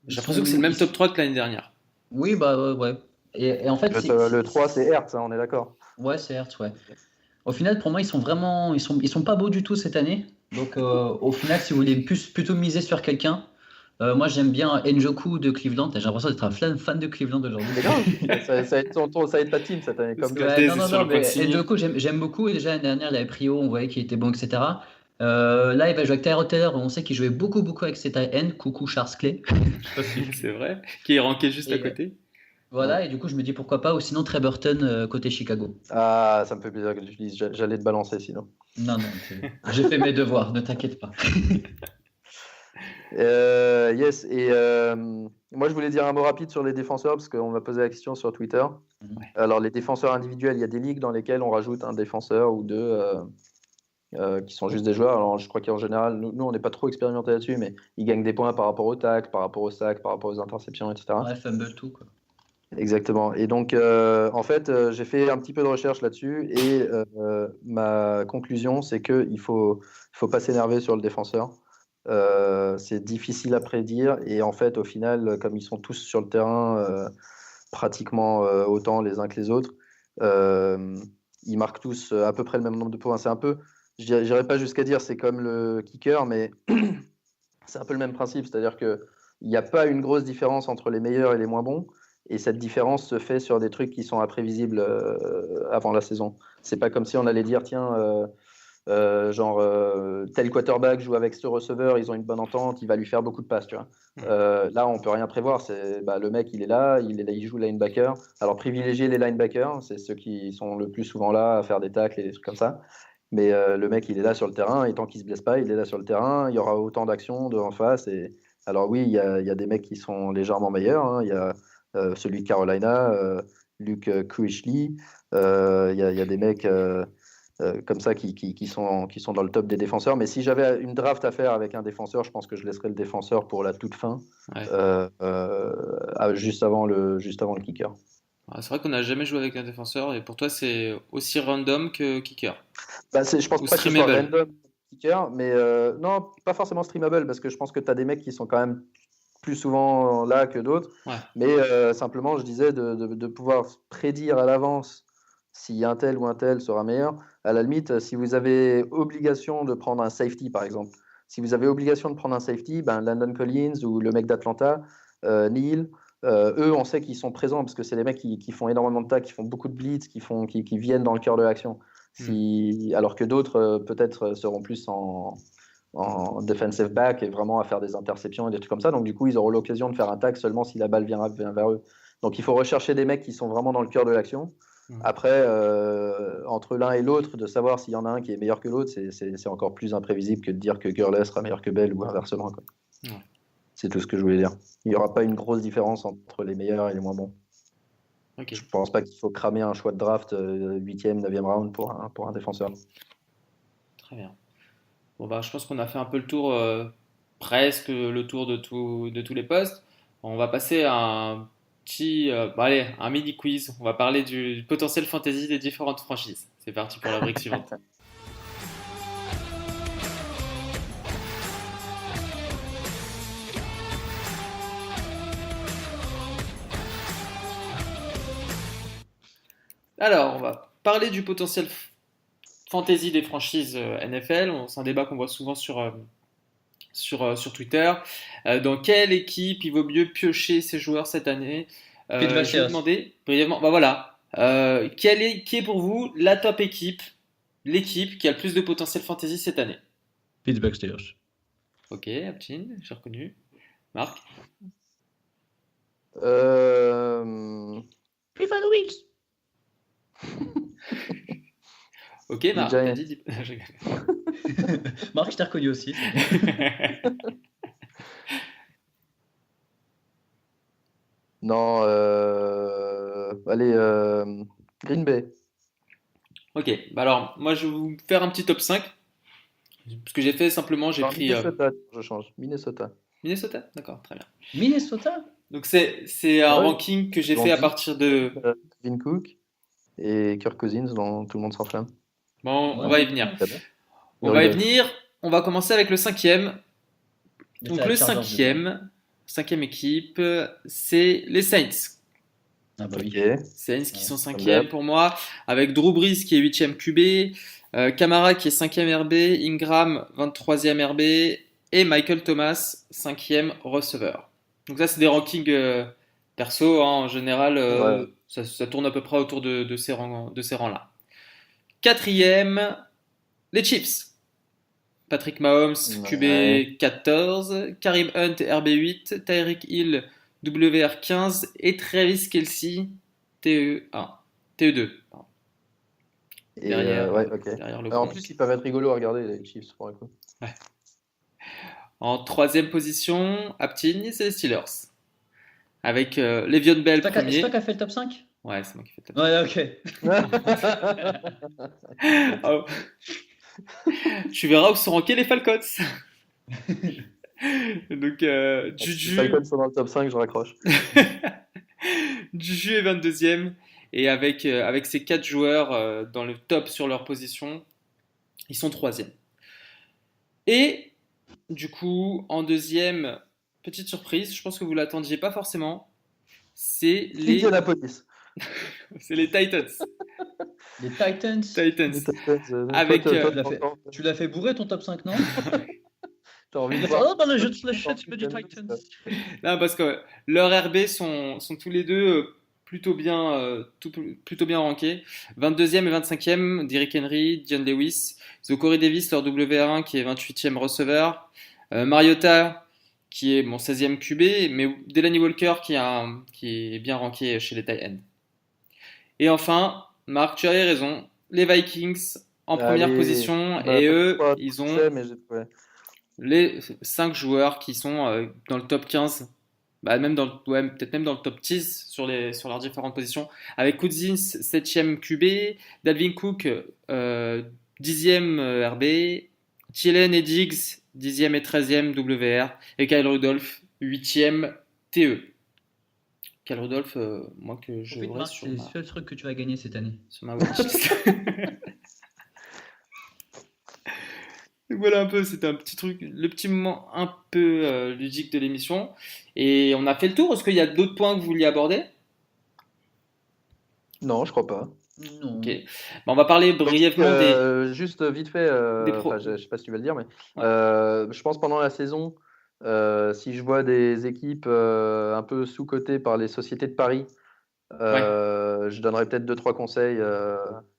J'ai l'impression que c'est le même top 3 que l'année dernière. Oui, bah ouais. Et en fait, Le 3, c'est Hertz, hein, on est d'accord. Ouais, certes, ouais. Au final, pour moi, ils sont pas beaux du tout cette année. Donc, au final, si vous voulez plutôt miser sur quelqu'un, moi j'aime bien Njoku de Cleveland. J'ai l'impression d'être un fan de Cleveland aujourd'hui. C'est grave, ça va être ça va être ta team cette année. Comme Scotty, c'est sur le point de mais signer. Njoku, j'aime beaucoup. Et déjà, l'année dernière, il avait pris haut, on voyait qu'il était bon, etc. Là, il va jouer avec Tyrod Taylor. On sait qu'il jouait beaucoup avec ses tight ends. Coucou Charles Clay. C'est vrai. Qui est ranké juste à Et côté. voilà, Ouais. et du coup, je me dis pourquoi pas. Ou sinon, Trey Burton côté Chicago. Ah, ça me fait plaisir que tu dises, j'allais te balancer sinon. Non, j'ai fait mes devoirs, ne t'inquiète pas. Yes, et moi je voulais dire un mot rapide sur les défenseurs parce qu'on m'a posé la question sur Twitter. Alors, les défenseurs individuels, il y a des ligues dans lesquelles on rajoute un défenseur ou deux qui sont juste des joueurs. Alors, je crois qu'en général, nous on n'est pas trop expérimentés là-dessus, mais ils gagnent des points par rapport au tac, par rapport au sac, par rapport aux interceptions, etc. Ouais, fumble tout, quoi. Exactement. Et donc, en fait, j'ai fait un petit peu de recherche là-dessus et ma conclusion, c'est qu'il faut pas s'énerver sur le défenseur. C'est difficile à prédire et en fait, au final, comme ils sont tous sur le terrain pratiquement autant les uns que les autres, euh, ils marquent tous à peu près le même nombre de points. C'est un peu, j'irais pas jusqu'à dire c'est comme le kicker, mais c'est un peu le même principe, c'est-à-dire qu'il n'y a pas une grosse différence entre les meilleurs et les moins bons, et cette différence se fait sur des trucs qui sont imprévisibles avant la saison. C'est pas comme si on allait dire, tiens, tel quarterback joue avec ce receveur, ils ont une bonne entente, il va lui faire beaucoup de passes, tu vois. Là, on peut rien prévoir. Le mec, il joue linebacker. Alors, privilégier les linebackers, c'est ceux qui sont le plus souvent là à faire des tacles et des trucs comme ça. Mais le mec, il est là sur le terrain, et tant qu'il se blesse pas, il est là sur le terrain. Il y aura autant d'actions en face. Et alors oui, il y a des mecs qui sont légèrement meilleurs, hein. Il y a celui de Carolina, Luke Kuechly. Il y a des mecs comme ça qui sont dans le top des défenseurs. Mais si j'avais une draft à faire avec un défenseur, je pense que je laisserais le défenseur pour la toute fin, Ouais. juste avant le kicker. C'est vrai qu'on n'a jamais joué avec un défenseur et pour toi c'est aussi random que kicker. Je pense Ou pas que ce soit streamable. random kicker, mais non, pas forcément streamable, parce que je pense que tu as des mecs qui sont quand même plus souvent là que d'autres. Ouais. Mais simplement, je disais de pouvoir prédire à l'avance si un tel ou un tel sera meilleur. À la limite, si vous avez obligation de prendre un safety, par exemple, si vous avez obligation de prendre un safety, Landon Collins ou le mec d'Atlanta, Neil, eux, on sait qu'ils sont présents parce que c'est des mecs qui font énormément de tacs, qui font beaucoup de blitz, qui viennent dans le cœur de l'action. Alors que d'autres, peut-être, seront plus en defensive back et vraiment à faire des interceptions et des trucs comme ça. Donc, du coup, ils auront l'occasion de faire un tac seulement si la balle vient vers eux. Donc, il faut rechercher des mecs qui sont vraiment dans le cœur de l'action. Après, entre l'un et l'autre, de savoir s'il y en a un qui est meilleur que l'autre, c'est encore plus imprévisible que de dire que Gurley sera meilleur que Bell ou inversement, quoi. Ouais. C'est tout ce que je voulais dire. Il n'y aura pas une grosse différence entre les meilleurs et les moins bons. Ok. Je pense pas qu'il faut cramer un choix de draft 8e, 9e round pour un défenseur. Très bien. Bon je pense qu'on a fait un peu le tour, presque le tour de tous les postes. On va passer à un petit, allez, un mini quiz. On va parler du potentiel fantasy des différentes franchises. C'est parti pour la brique suivante. Alors, on va parler du potentiel fantasy des franchises NFL. C'est un débat qu'on voit souvent sur Twitter. Dans quelle équipe il vaut mieux piocher ses joueurs cette année? Je vais vous demander brièvement, voilà, qui est pour vous la top équipe, l'équipe qui a le plus de potentiel fantasy cette année? Pittsburgh Steelers. Ok, Aptin, j'ai reconnu. Marc? Buffalo Bills. Ok, Marc, Giants. t'as dit. Marc, je t'ai reconnu aussi. Non, allez, Green Bay. Ok, bah alors moi je vais vous faire un petit top 5. Ce que j'ai fait simplement, j'ai Alors, pris Minnesota, je change. Minnesota. Minnesota, d'accord, très bien. Minnesota? Donc c'est un Ouais, ranking que j'ai ils ont fait à dit partir de... Vin Cook et Kirk Cousins dont tout le monde s'enflamme. Bon, on Ouais, va y venir. Très bien. On Ils va y rigolent. venir. On va commencer avec le cinquième. Donc les le Chargers du coup. cinquième équipe, c'est les Saints. Ah bah oui. Ok, Saints qui Ouais, sont comme cinquième d'hab. pour moi, avec Drew Brees qui est huitième QB, Kamara qui est cinquième RB, Ingram 23e RB et Michael Thomas cinquième receveur. Donc ça c'est des rankings perso, hein, en général Ouais. ça tourne à peu près autour de ces rangs-là. Quatrième, les Chiefs. Patrick Mahomes, Ouais. QB 14, Karim Hunt, RB8, Tyreek Hill, WR15 et Travis Kelce, TE1, TE2, pardon. Et ouais, ok. Derrière le En plus, Gronk. ils peuvent être rigolos à regarder, les Chiefs, pour le coup. Ouais. En troisième position, Aptin, c'est les Steelers. Avec Le'Veon Bell C'est toi qui premier. as fait le top 5? Ouais, c'est moi qui fais le top 5. Ouais, ok. Oh, tu verras où sont rankés les Falcons. Donc, Si les Falcons Juju, sont dans le top 5, je raccroche. Juju est 22e. Et avec ces 4 joueurs dans le top sur leur position, ils sont 3e. Et du coup, en deuxième, petite surprise, je pense que vous l'attendiez pas forcément, c'est Indianapolis. c'est les Titans. Les Titans. Titans. Les Titans, toi, Avec, toi, Tu l'as t'as fait, encore- tu l'as fait bourrer ton top 5, non? t'as envie Tu de l'as fait, voir. oh, dans le jeu, tu l'achètes, tu mets du Titans. Titans. non, parce que leurs RB sont tous les deux plutôt bien rankés. 22e et 25e, Derrick Henry, Dion Lewis. Ils ont Corey Davis, leur WR1 qui est 28e receveur. Mariota qui est mon 16e QB, mais Delaney Walker qui est bien ranké chez les tight ends. Et enfin, Marc, tu avais raison, les Vikings en première Allez, position, on a et pas dit eux, quoi, ils qui ont c'est, mais j'ai trouvé. les 5 joueurs qui sont dans le top 15, bah même ouais, peut-être même dans le top 10 sur leurs différentes positions, avec Cousins 7e QB, Dalvin Cook 10e RB, Thielen et Diggs 10e et 13e WR, et Kyle Rudolph 8e TE. Kyle Rudolph, moi que je Profite, aurais Marc, c'est le seul truc que tu vas gagner cette année. sur ma watchlist. Donc voilà un peu, c'était un petit truc, le petit moment un peu ludique de l'émission. Et on a fait le tour. Est-ce qu'il y a d'autres points que vous vouliez aborder? Non, je crois pas. Ok. Non. Bah, on va parler Donc, brièvement juste vite fait, des enfin, pros. je sais pas si tu vas le dire, mais Ouais, je pense pendant la saison, si je vois des équipes un peu sous-cotées par les sociétés de paris, ouais, je donnerais peut-être deux, trois conseils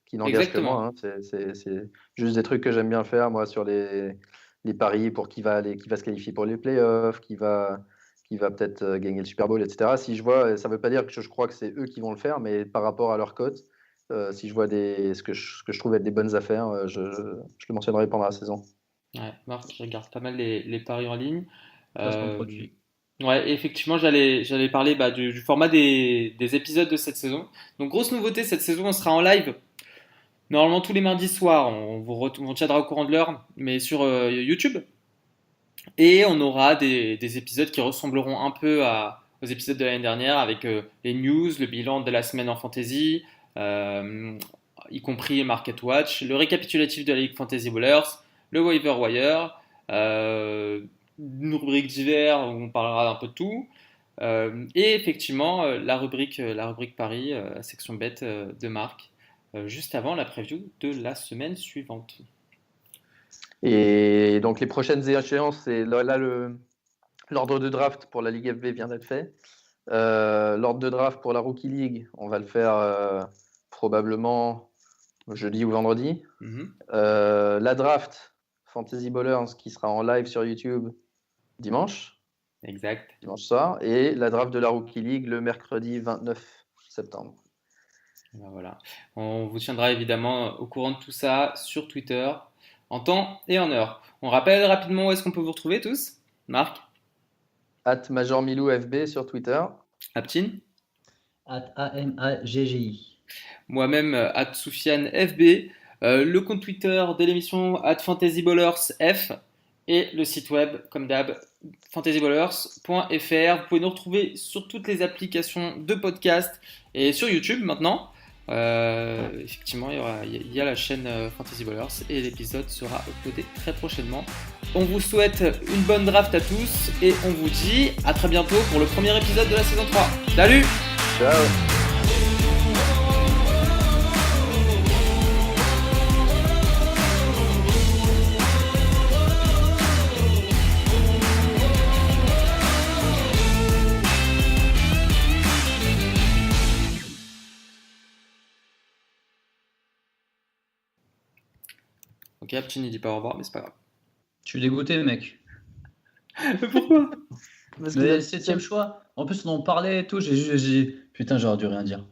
qui n'engagent que moi, exactement. hein. C'est juste des trucs que j'aime bien faire, moi, sur les paris pour qui va se qualifier pour les playoffs, qui va peut-être gagner le Super Bowl, etc. Si je vois, ça ne veut pas dire que je crois que c'est eux qui vont le faire, mais par rapport à leur cote, si je vois ce que je trouve être des bonnes affaires, je le mentionnerai pendant la saison. Ouais, Marc, je regarde pas mal les paris en ligne. Placement de Euh, produit. ouais, effectivement, j'allais parler bah, du format des épisodes de cette saison. Donc, grosse nouveauté, cette saison, on sera en live. Normalement, tous les mardis soirs, on vous tiendra au courant de l'heure, mais sur YouTube. Et on aura des épisodes qui ressembleront un peu aux épisodes de l'année dernière avec les news, le bilan de la semaine en fantasy, euh, y compris Market Watch, le récapitulatif de la Ligue Fantasy Bowlers, le Waiver Wire, une rubrique d'hiver où on parlera un peu de tout. Et effectivement, la rubrique Paris, la section bête de Marc, juste avant la preview de la semaine suivante. Et donc, les prochaines échéances, c'est là, l'ordre de draft pour la Ligue FB vient d'être fait. L'ordre de draft pour la Rookie League, on va le faire probablement jeudi ou vendredi. Mhm. La draft Fantasy Ballers qui sera en live sur YouTube dimanche, Exact. dimanche soir. Et la draft de la Rookie League le mercredi 29 septembre. Ben voilà. On vous tiendra évidemment au courant de tout ça sur Twitter, en temps et en heure. On rappelle rapidement où est-ce qu'on peut vous retrouver tous. Marc, @MajorMilou FB sur Twitter. Aptine, AMAGGI. Moi-même, @soufianefb. Le compte Twitter de l'émission @fantasyballers_f. Et le site web, comme d'hab, fantasyballers.fr. Vous pouvez nous retrouver sur toutes les applications de podcast et sur YouTube maintenant. Effectivement, il y a la chaîne Fantasy Ballers et l'épisode sera uploadé très prochainement. On vous souhaite une bonne draft à tous et on vous dit à très bientôt pour le premier épisode de la saison 3. Salut! Ciao. Ok, Aptin il dit pas au revoir, mais c'est pas grave. Je suis dégoûté, mec. Mais pourquoi? Parce Mais que- 7ème choix. En plus, on en parlait et tout. Putain, j'aurais dû rien dire.